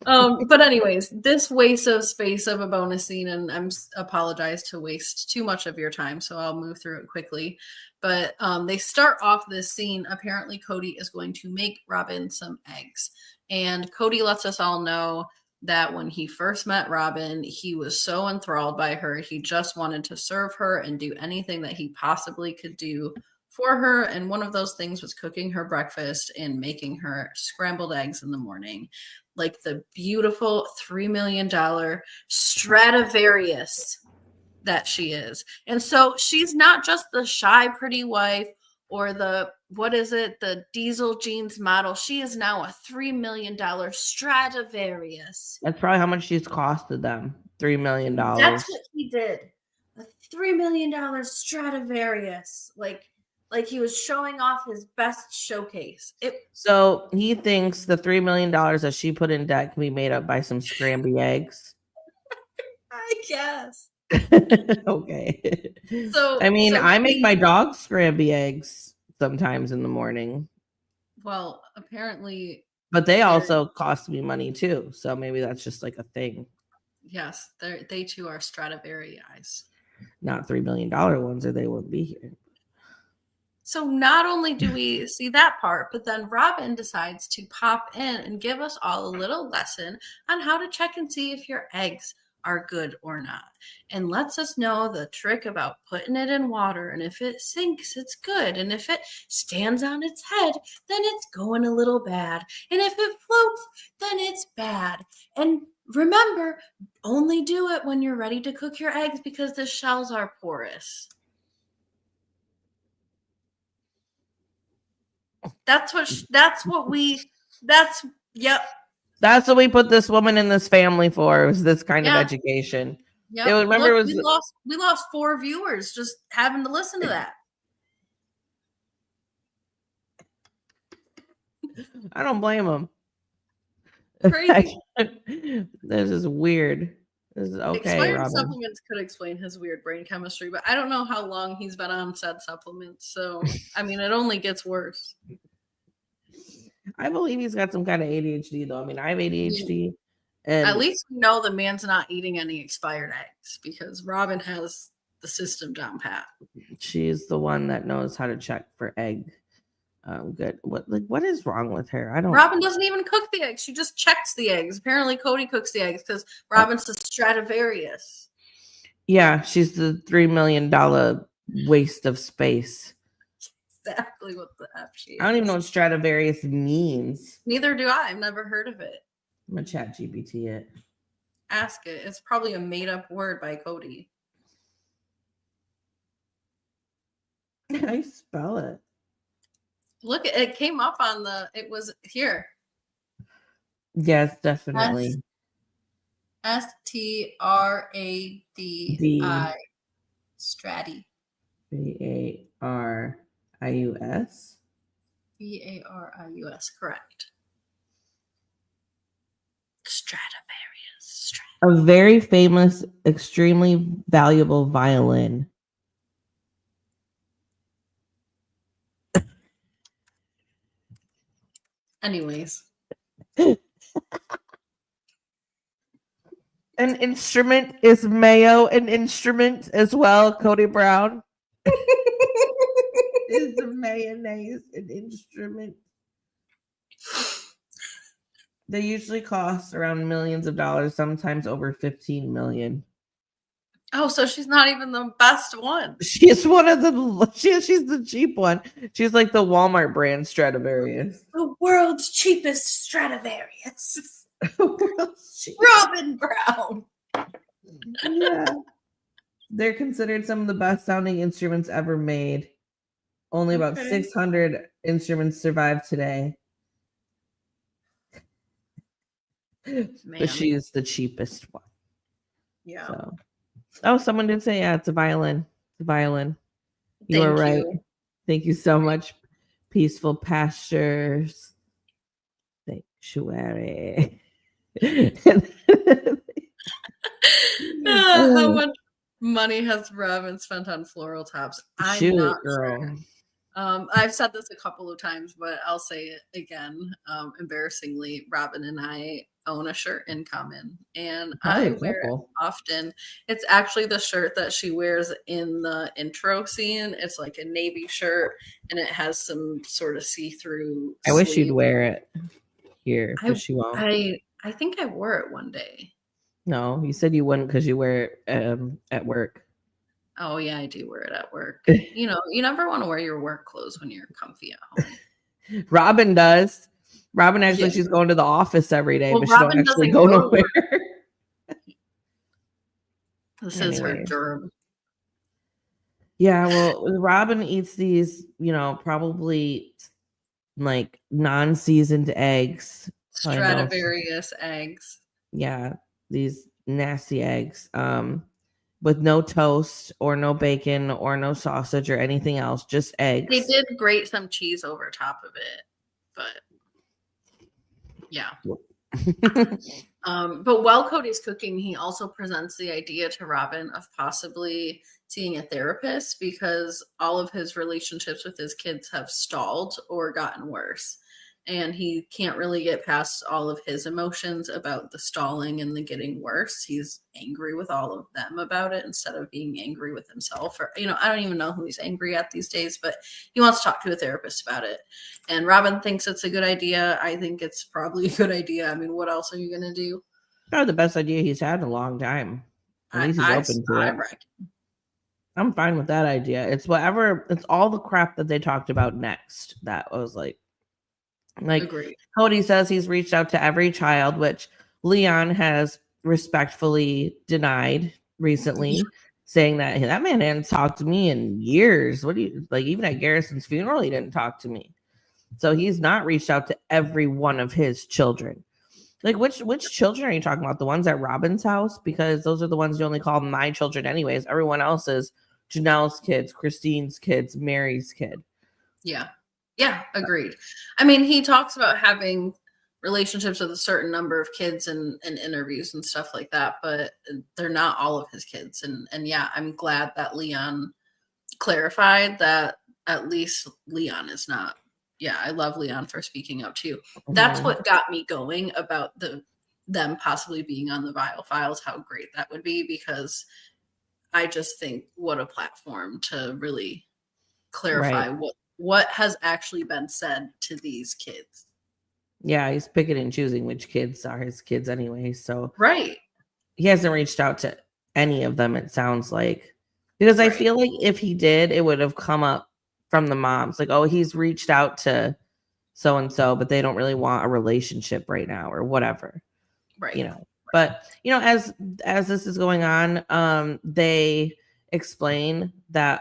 But anyways, this waste of space of a bonus scene, and I'm apologize to waste too much of your time, so I'll move through it quickly. But they start off this scene. Apparently, Kody is going to make Robyn some eggs, and Kody lets us all know that when he first met Robyn, he was so enthralled by her. He just wanted to serve her and do anything that he possibly could do for her. And one of those things was cooking her breakfast and making her scrambled eggs in the morning, like the beautiful $3 million Stradivarius that she is. And so she's not just the shy, pretty wife or the diesel jeans model. She is now a $3 million Stradivarius. That's probably how much she's costed them. $3 million. That's what he did. A $3 million Stradivarius. Like he was showing off his best showcase. So he thinks the $3 million that she put in debt can be made up by some scrambled eggs. I guess. Okay. So I make my dog scrambled eggs sometimes in the morning. Well, apparently But they also cost me money too. So maybe that's just like a thing. Yes, they too are Stradivarius. Not $3 million ones, or they wouldn't be here. So not only do we see that part, but then Robyn decides to pop in and give us all a little lesson on how to check and see if your eggs are good or not, and lets us know the trick about putting it in water, and if it sinks, it's good, and if it stands on its head, then it's going a little bad, and if it floats, then it's bad. And remember, only do it when you're ready to cook your eggs because the shells are porous. That's what we put this woman in this family for, was this kind of education. Yeah. Remember, Look, we lost 4 viewers just having to listen to that. I don't blame them. Crazy. This is weird. This is okay. Expired Robyn. supplements could explain his weird brain chemistry, but I don't know how long he's been on said supplements. So I mean, it only gets worse. I believe he's got some kind of ADHD, though. I mean, I have ADHD. And at least we know the man's not eating any expired eggs, because Robyn has the system down pat. She's the one that knows how to check for egg. Good. What is wrong with her? I don't. Robyn doesn't even cook the eggs. She just checks the eggs. Apparently, Kody cooks the eggs because Robyn's the Stradivarius. Yeah, she's the $3 million waste of space. Exactly what the F she is. I don't even know what Stradivarius means. Neither do I. I've never heard of it. I'm gonna chat GPT it. Ask it. It's probably a made-up word by Kody. How do you spell it? Look, it came up on it was here. Yes, definitely. STRADI. Strati. VARIUS. VARIUS, correct. Stradivarius. A very famous, extremely valuable violin. Anyways. An instrument is Mayo, an instrument as well, Kody Brown. Is the mayonnaise an instrument? They usually cost around millions of dollars, sometimes over 15 million. Oh, so she's not even the best one. She's one of the she's the cheap one. She's like the Walmart brand Stradivarius. The world's cheapest Stradivarius. Robyn Brown. Yeah. They're considered some of the best sounding instruments ever made. Only about 600 instruments survive today. Man. But she's the cheapest one. Yeah. So. Oh, someone did say, yeah, it's a violin. It's a violin. You are right. Thank you so much. Peaceful Pastures. Sanctuary. How much money has Robyn spent on floral tops? I'm not sure. I've said this a couple of times, but I'll say it again. Embarrassingly, Robyn and I own a shirt in common, and I wear it often. It's actually the shirt that she wears in the intro scene. It's like a navy shirt, and it has some sort of see-through. I wish you'd wear it here, but she won't. I think I wore it one day. No, you said you wouldn't because you wear it at work. Oh yeah, I do wear it at work. You know, you never want to wear your work clothes when you're comfy at home. Robyn does. Robyn actually, she's going to the office every day, but she don't actually go nowhere. This is her germ. Yeah, well, Robyn eats these, probably like non-seasoned eggs. Stradivarius eggs. Yeah, these nasty eggs. With no toast or no bacon or no sausage or anything else, just eggs. They did grate some cheese over top of it, but yeah. But while Kody's cooking, he also presents the idea to Robyn of possibly seeing a therapist because all of his relationships with his kids have stalled or gotten worse. and he can't really get past all of his emotions about the stalling and the getting worse. He's angry with all of them about it instead of being angry with himself. Or, I don't even know who he's angry at these days, but he wants to talk to a therapist about it. And Robyn thinks it's a good idea. I think it's probably a good idea. I mean, what else are you going to do? Probably the best idea he's had in a long time. At least he's open to it. I'm fine with that idea. It's all the crap that they talked about next that was like Agreed. Kody says he's reached out to every child, which Leon has respectfully denied recently, saying that man hadn't talked to me in years. What do you like? Even at Garrison's funeral, he didn't talk to me. So he's not reached out to every one of his children. Like which children are you talking about? The ones at Robyn's house? Because those are the ones you only call my children anyways. Everyone else is Janelle's kids, Christine's kids, Meri's kid. Yeah, agreed. I mean, he talks about having relationships with a certain number of kids and interviews and stuff like that, but they're not all of his kids. And yeah, I'm glad that Leon clarified that at least Leon is not. Yeah, I love Leon for speaking up too. Mm-hmm. That's what got me going about them possibly being on the Vile Files, how great that would be, because I just think what a platform to really clarify what has actually been said to these kids. Yeah, he's picking and choosing which kids are his kids anyway. So he hasn't reached out to any of them, it sounds like. Because I feel like if he did, it would have come up from the moms. Like, oh, he's reached out to so-and-so, but they don't really want a relationship right now or whatever. Right. But, as this is going on, they explain that,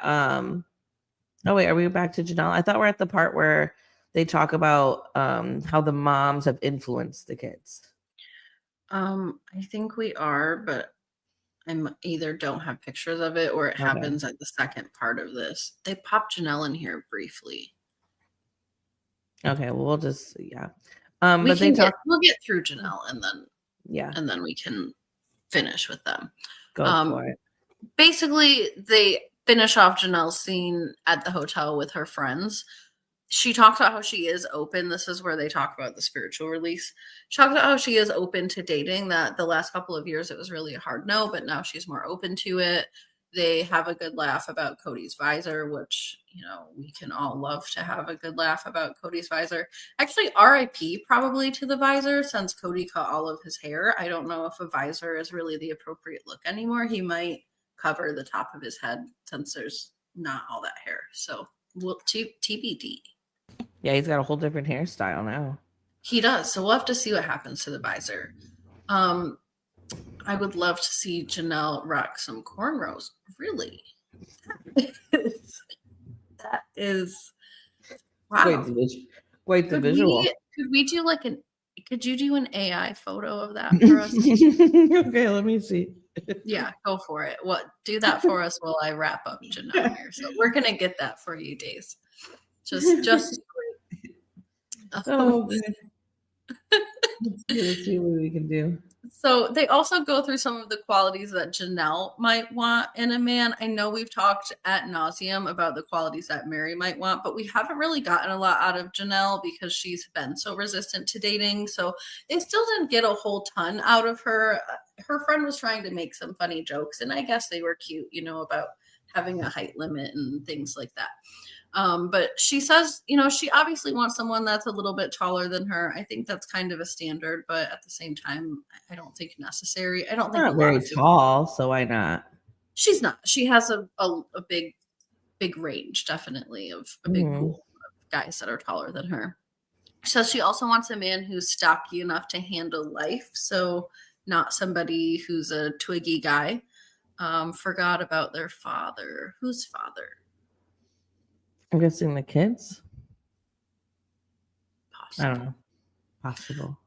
oh, wait, are we back to Janelle? I thought we're at the part where they talk about how the moms have influenced the kids. I think we are, but I either don't have pictures of it or it happens at the second part of this. They popped Janelle in here briefly. Okay, well, we'll just, yeah. We'll get through Janelle and then we can finish with them. Go for it. Basically, they finish off Janelle's scene at the hotel with her friends. She talks about how she is open. This is where they talk about the spiritual release. She talks about how she is open to dating, that the last couple of years it was really a hard no, but now she's more open to it. They have a good laugh about Kody's visor, which, we can all love to have a good laugh about Kody's visor. Actually, RIP probably to the visor, since Kody cut all of his hair. I don't know if a visor is really the appropriate look anymore. He might cover the top of his head since there's not all that hair. So TBD. Yeah, he's got a whole different hairstyle now. He does. So we'll have to see what happens to the visor. I would love to see Janelle rock some cornrows. Really? That is wow. Quite the visual. Could you do an AI photo of that for us? Okay, let me see. Yeah, go for it. Do that for us while I wrap up Janelle here. So we're gonna get that for you, Days. Just oh, let's see what we can do. So they also go through some of the qualities that Janelle might want in a man. I know we've talked ad nauseum about the qualities that Meri might want, but we haven't really gotten a lot out of Janelle because she's been so resistant to dating. So they still didn't get a whole ton out of her. Her friend was trying to make some funny jokes, and I guess they were cute, about having a height limit and things like that. But she says, she obviously wants someone that's a little bit taller than her. I think that's kind of a standard, but at the same time, I don't think necessary. I don't think not very tall, so why not? She's not. She has a big range, definitely, of a big pool of guys that are taller than her. She says she also wants a man who's stocky enough to handle life, so not somebody who's a twiggy guy. Forgot about their father. Whose father? I'm guessing the kids. Possible. I don't know. Possible.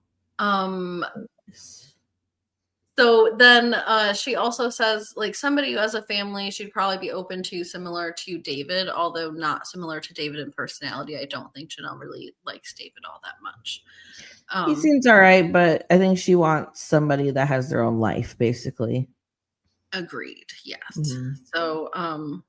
So then she also says, like, somebody who has a family she'd probably be open to, similar to David, although not similar to David in personality. I don't think Janelle really likes David all that much. He seems all right, but I think she wants somebody that has their own life, basically. Agreed. Yes. Mm-hmm. So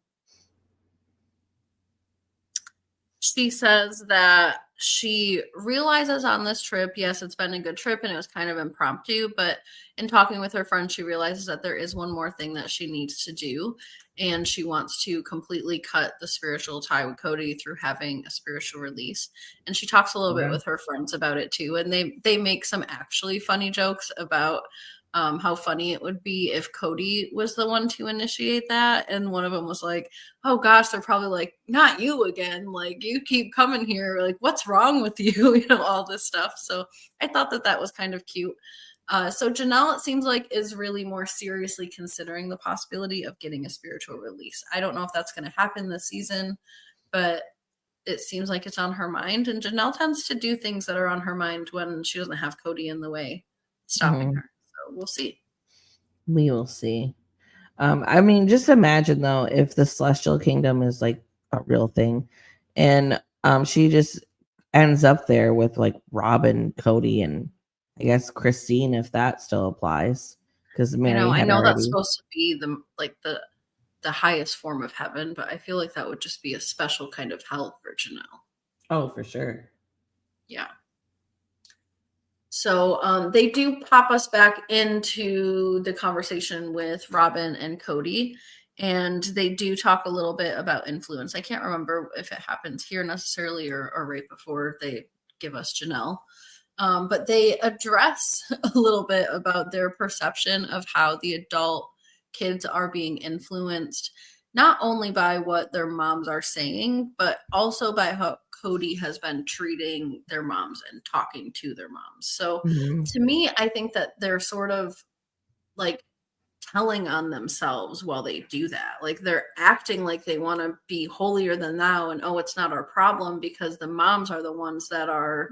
she says that she realizes on this trip, yes, it's been a good trip and it was kind of impromptu, but in talking with her friends, she realizes that there is one more thing that she needs to do. And she wants to completely cut the spiritual tie with Kody through having a spiritual release. And she talks a little bit with her friends about it too. And they make some actually funny jokes about how funny it would be if Kody was the one to initiate that. And one of them was like, oh gosh, they're probably like, not you again. Like, you keep coming here. Like, what's wrong with you? You know, all this stuff. So I thought that was kind of cute. So Janelle, it seems like, is really more seriously considering the possibility of getting a spiritual release. I don't know if that's going to happen this season, but it seems like it's on her mind. And Janelle tends to do things that are on her mind when she doesn't have Kody in the way, stopping her. So we'll see. We will see. I mean, just imagine though, if the Celestial Kingdom is like a real thing, and she just ends up there with like Robyn, Kody, and I guess Christine, if that still applies, because Meri I had know already. that's supposed to be the highest form of heaven, but I feel like that would just be a special kind of hell for Janelle. Oh, for sure. Yeah. So they do pop us back into the conversation with Robyn and Kody, and they do talk a little bit about influence. I can't remember if it happens here necessarily or right before they give us Janelle. But they address a little bit about their perception of how the adult kids are being influenced, not only by what their moms are saying, but also by how Kody has been treating their moms and talking to their moms. So to me, I think that they're sort of like telling on themselves while they do that. Like, they're acting like they want to be holier than thou and, oh, it's not our problem because the moms are the ones that are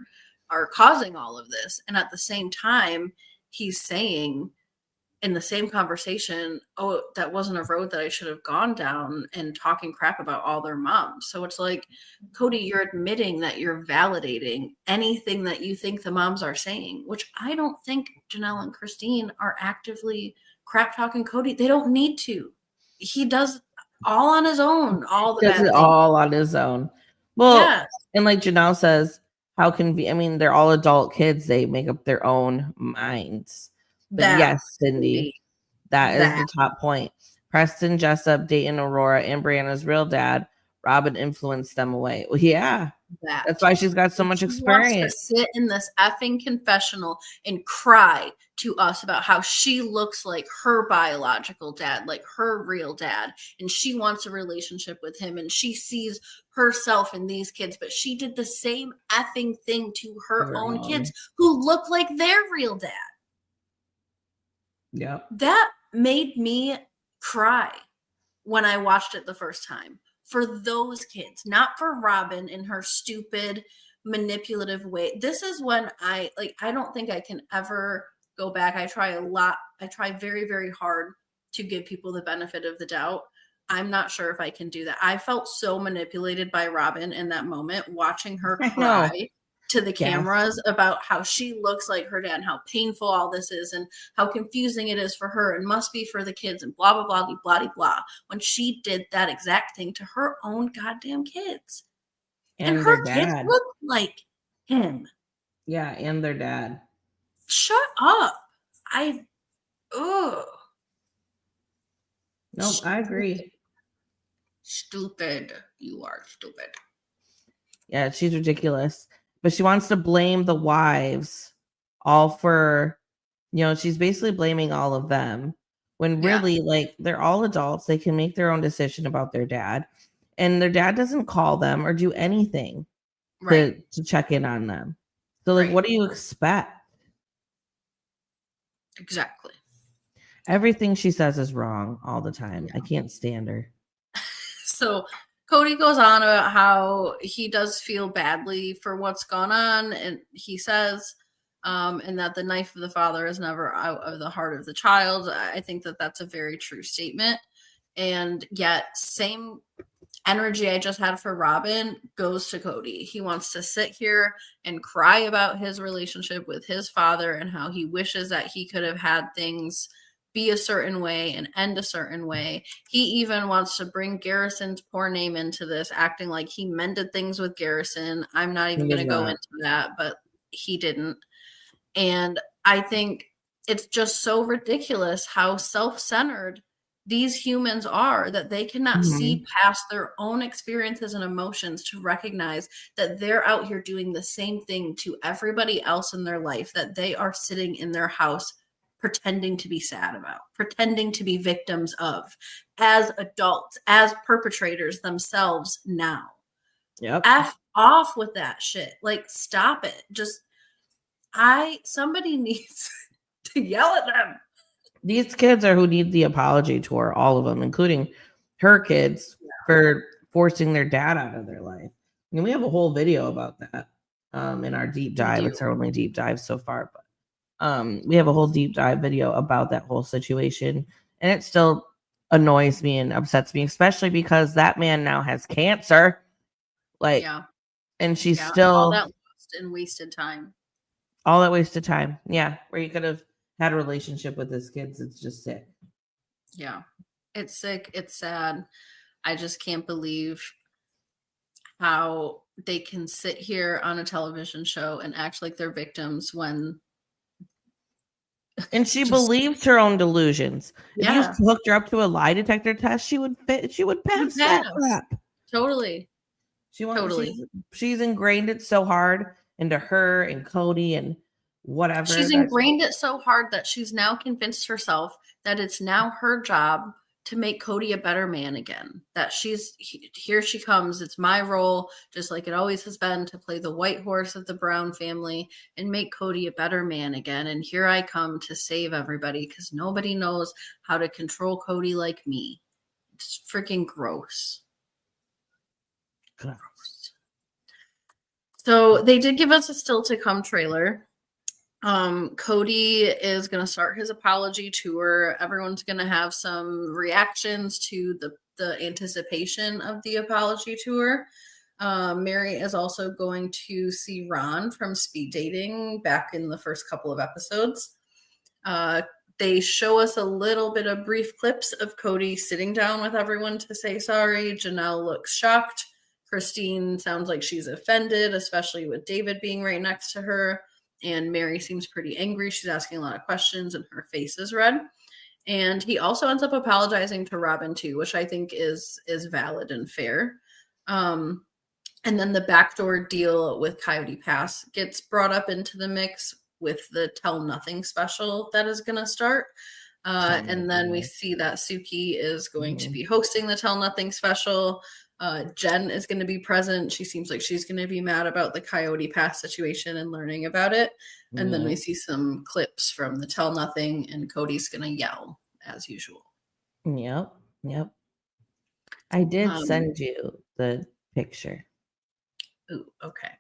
causing all of this. And at the same time, he's saying in the same conversation, oh, that wasn't a road that I should have gone down, and talking crap about all their moms. So it's like, Kody, you're admitting that you're validating anything that you think the moms are saying, which I don't think Janelle and Christine are actively crap talking Kody. They don't need to. He does all on his own, all the Does bad it things. all on his own. Well, Yes. and like Janelle says, how can be? I mean, they're all adult kids. They make up their own minds. But yes, Cindy, that is the top point. Preston, Jessup, Dayton, Aurora, and Brianna's real dad, Robyn, influenced them away. Well, yeah. That's why she's got so much experience. She wants to sit in this effing confessional and cry to us about how she looks like her biological dad, like her real dad, and she wants a relationship with him, and she sees herself in these kids, but she did the same effing thing to her own kids who look like their real dad. Yeah. That made me cry when I watched it the first time. For those kids, not for Robyn in her stupid, manipulative way. This is when I don't think I can ever go back. I try a lot. I try very, very hard to give people the benefit of the doubt. I'm not sure if I can do that. I felt so manipulated by Robyn in that moment, watching her cry to the cameras about how she looks like her dad and how painful all this is and how confusing it is for her and must be for the kids and blah, blah, blah, blah, blah, blah, when she did that exact thing to her own goddamn kids. And her kids look like him. Yeah, and their dad. Shut up. Nope, I agree. Stupid. You are stupid. Yeah, she's ridiculous. But she wants to blame the wives all for, she's basically blaming all of them when really, like, they're all adults. They can make their own decision about their dad. And their dad doesn't call them or do anything to check in on them. So, like, what do you expect? Exactly. Everything she says is wrong all the time. I can't stand her. So Kody goes on about how he does feel badly for what's gone on, and he says, and that the knife of the father is never out of the heart of the child. I think that that's a very true statement. And yet, same energy I just had for Robyn goes to Kody. He wants to sit here and cry about his relationship with his father and how he wishes that he could have had things be a certain way and end a certain way. He even wants to bring Garrison's poor name into this, acting like he mended things with Garrison. I'm not even going to go into that, but he didn't. And I think it's just so ridiculous how self-centered these humans are, that they cannot see past their own experiences and emotions to recognize that they're out here doing the same thing to everybody else in their life that they are sitting in their house pretending to be sad about, pretending to be victims of, as adults, as perpetrators themselves now. Yep. F off with that shit. Like, stop it. Just, somebody needs to yell at them. These kids are who need the apology tour, all of them, including her kids, for forcing their dad out of their life. And we have a whole video about that in our deep dive. It's our only deep dive so far, but we have a whole deep dive video about that whole situation, and it still annoys me and upsets me, especially because that man now has cancer. Like, and she's still all that lost and wasted time. All that wasted time. Yeah, where you could have had a relationship with his kids. It's just sick. Yeah, it's sick. It's sad. I just can't believe how they can sit here on a television show and act like they're victims when. And she believed her own delusions. Yeah. If you hooked her up to a lie detector test, she would pass that crap. Totally. She's ingrained it so hard into her and Kody and whatever. She's ingrained it so hard that she's now convinced herself that it's now her job to make Kody a better man again. That here she comes. It's my role, just like it always has been, to play the white horse of the Brown family and make Kody a better man again. And here I come to save everybody because nobody knows how to control Kody like me. It's freaking gross. So they did give us a still to come trailer. Kody is going to start his apology tour. Everyone's going to have some reactions to the anticipation of the apology tour. Meri is also going to see Ron from speed dating back in the first couple of episodes. They show us a little bit of brief clips of Kody sitting down with everyone to say sorry. Janelle looks shocked. Christine sounds like she's offended, especially with David being right next to her. And Meri seems pretty angry. She's asking a lot of questions and her face is red. And he also ends up apologizing to Robyn too, which I think is valid and fair. And then the backdoor deal with Coyote Pass gets brought up into the mix with the Tell Nothing special that is going to start. And then we see that Suki is going to be hosting the Tell Nothing special. Jen is going to be present. She seems like she's going to be mad about the Coyote Pass situation and learning about it. And then we see some clips from the Tell Nothing, and Cody's going to yell as usual. Yep. I did send you the picture. Ooh, okay.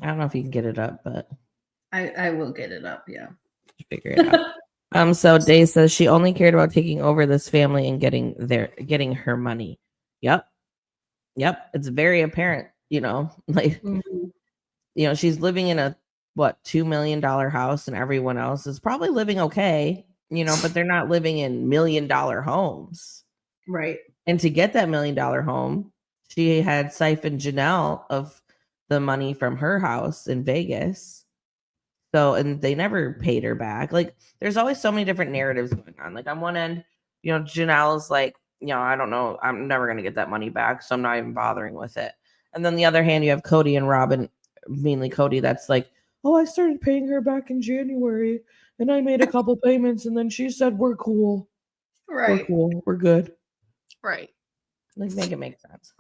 I don't know if you can get it up, but I will get it up. Yeah. Figure it out. So Day says she only cared about taking over this family and getting her money. Yep. It's very apparent, like, she's living in a $2 million house, and everyone else is probably living okay, but they're not living in $1 million homes. Right. And to get that $1 million home, she had siphoned Janelle of the money from her house in Vegas. So, and they never paid her back. Like, there's always so many different narratives going on. Like, on one end, Janelle's like, I don't know, I'm never going to get that money back, so I'm not even bothering with it. And then the other hand, you have Kody and Robyn, mainly Kody, that's like, oh, I started paying her back in January, and I made a couple payments, and then she said, we're cool. Right. We're cool. We're good. Right. Like, make it make sense.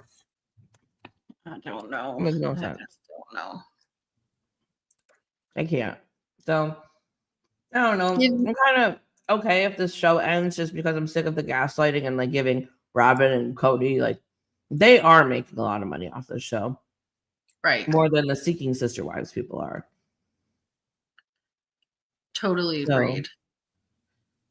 I don't know. It makes no sense. I just don't know. I can't. So, I don't know. I'm kind of okay if this show ends, just because I'm sick of the gaslighting and like giving Robyn and Kody, like, they are making a lot of money off this show. Right. More than the Seeking Sister Wives people are. Totally agreed.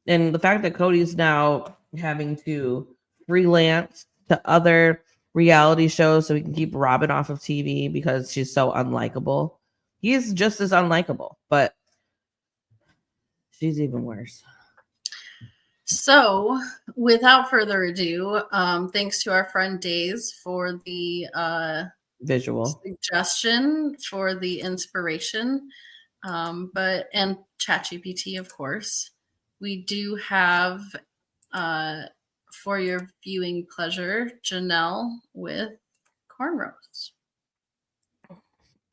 And the fact that Cody's now having to freelance to other reality shows so he can keep Robyn off of TV because she's so unlikable. He's just as unlikable, but she's even worse. So, without further ado, thanks to our friend Days for the Visual. suggestion for the inspiration. And ChatGPT, of course. We do have for your viewing pleasure, Janelle with cornrows.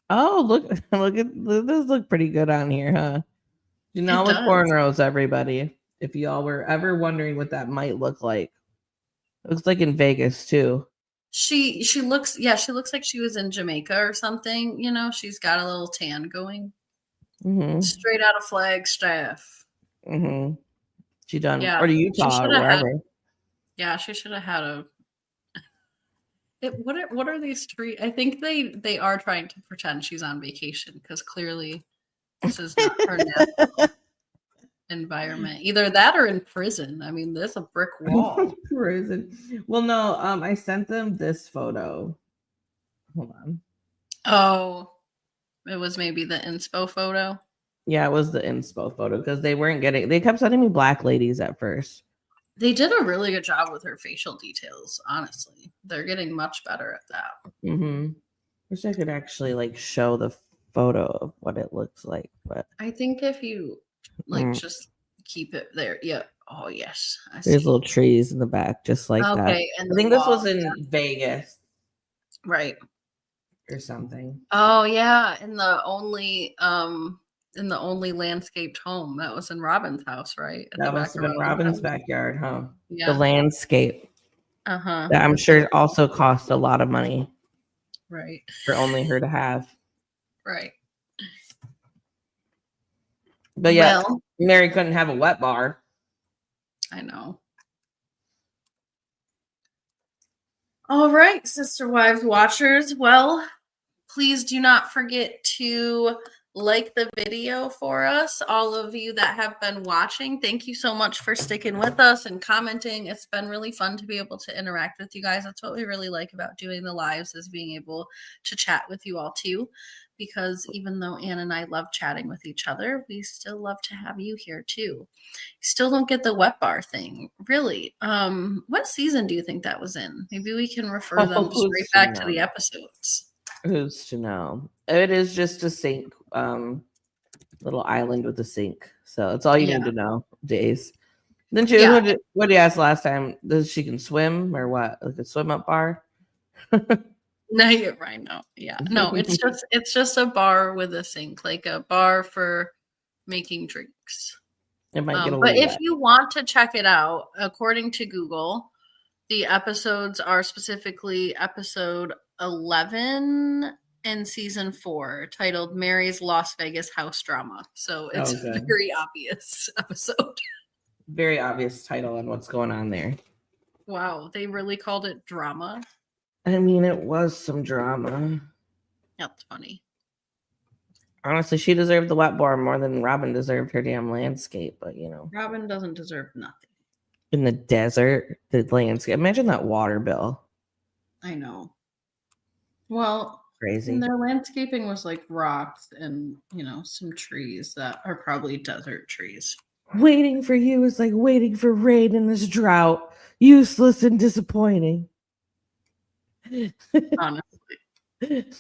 Oh, look at those look pretty good on here, huh? Janelle with cornrows, everybody. If y'all were ever wondering what that might look like. It looks like in Vegas too. She looks like she was in Jamaica or something, you know, she's got a little tan going. Mm-hmm. Straight out of Flagstaff. Mm-hmm. She done Yeah. or Utah or wherever. She should have had a what are these trees? I think they are trying to pretend she's on vacation because clearly this is not her natural environment. Either that or in prison. I mean, there's a brick wall. Prison. Well, no, I sent them this photo. Hold on. Oh, it was maybe the inspo photo. Yeah, it was the inspo photo because they kept sending me black ladies at first. They did a really good job with her facial details, honestly. They're getting much better at that. Mm-hmm. Wish I could actually like show the photo of what it looks like, but I think if you just keep it there. Yeah. Oh yes. There's little trees in the back, just like that. Okay. And I think this was in Vegas. Right. Or something. Oh yeah. In the only landscaped home that was in Robyn's house, right? That must have been Robyn's backyard, huh? Yeah. The landscape. Uh-huh. That I'm sure also cost a lot of money. Right. For only her to have. Right. But yeah, Meri couldn't have a wet bar. I know. All right, Sister Wives watchers. Well, please do not forget to like the video for us. All of you that have been watching, thank you so much for sticking with us and commenting. It's been really fun to be able to interact with you guys. That's what we really like about doing the lives, is being able to chat with you all too. Because even though Ann and I love chatting with each other, we still love to have you here too. Still don't get the wet bar thing. Really. What season do you think that was in? Maybe we can refer them straight back to the episodes. Who's to know? It is just a sink, little island with a sink. So it's all you need to know. Days. Then what did you ask last time? Does she can swim or what? Like a swim up bar? No, you're right. No, yeah, no. It's just a bar with a sink, like a bar for making drinks. It might get a but if wet. you want to check it out, according to Google, the episodes are specifically episode 11 in season 4, titled Meri's Las Vegas House Drama. So it's a very obvious episode. Very obvious title and what's going on there. Wow, they really called it drama. I mean, it was some drama. That's funny. Honestly, she deserved the wet bar more than Robyn deserved her damn landscape, but you know. Robyn doesn't deserve nothing. In the desert, the landscape. Imagine that water bill. I know. Well, crazy. And their landscaping was like rocks and, you know, some trees that are probably desert trees. Waiting for you is like waiting for rain in this drought. Useless and disappointing. Honestly.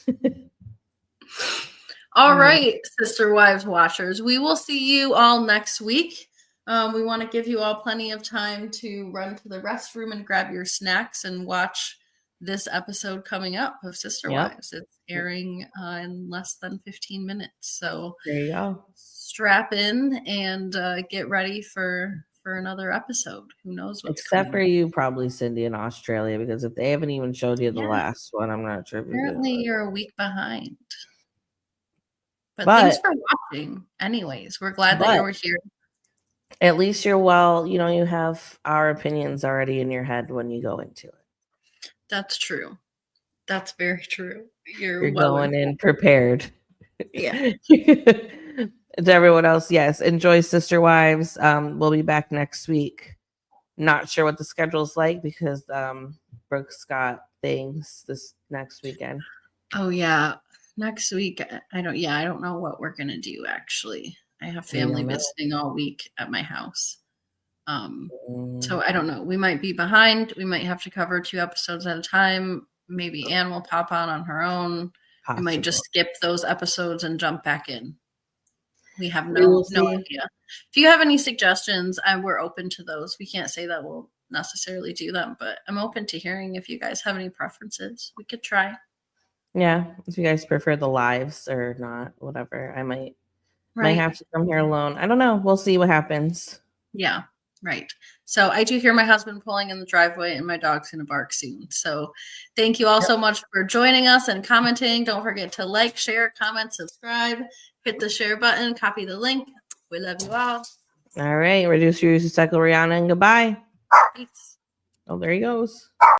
All right, Sister Wives watchers. We will see you all next week. We want to give you all plenty of time to run to the restroom and grab your snacks and watch this episode coming up of Sister Wives. It's airing in less than 15 minutes. So there you go. Strap in and get ready for another episode. Who knows what's Except for you, probably, Cindy, in Australia, because if they haven't even showed you the last one, I'm not sure. Apparently, you're a week behind. But thanks for watching. Anyways, we're glad that you were here. At least you're you have our opinions already in your head when you go into it. That's true. That's very true. You're going in prepared. Yeah. To everyone else, yes, enjoy Sister Wives. We'll be back next week. Not sure what the schedule's like because Brooke's got things this next weekend. Oh yeah, next week I don't know what we're gonna do actually. I have family visiting all week at my house. So I don't know. We might be behind. We might have to cover 2 episodes at a time. Maybe Anne will pop on her own. We might just skip those episodes and jump back in. We have no idea. If you have any suggestions, we're open to those. We can't say that we'll necessarily do them, but I'm open to hearing if you guys have any preferences. We could try. Yeah, if you guys prefer the lives or not, whatever. I might have to come here alone. I don't know. We'll see what happens. Yeah, right. So I do hear my husband pulling in the driveway and my dog's going to bark soon. So thank you all so much for joining us and commenting. Don't forget to like, share, comment, subscribe, hit the share button, copy the link. We love you all. All right. Reduce your use of Rihanna and goodbye. Peace. Oh, there he goes.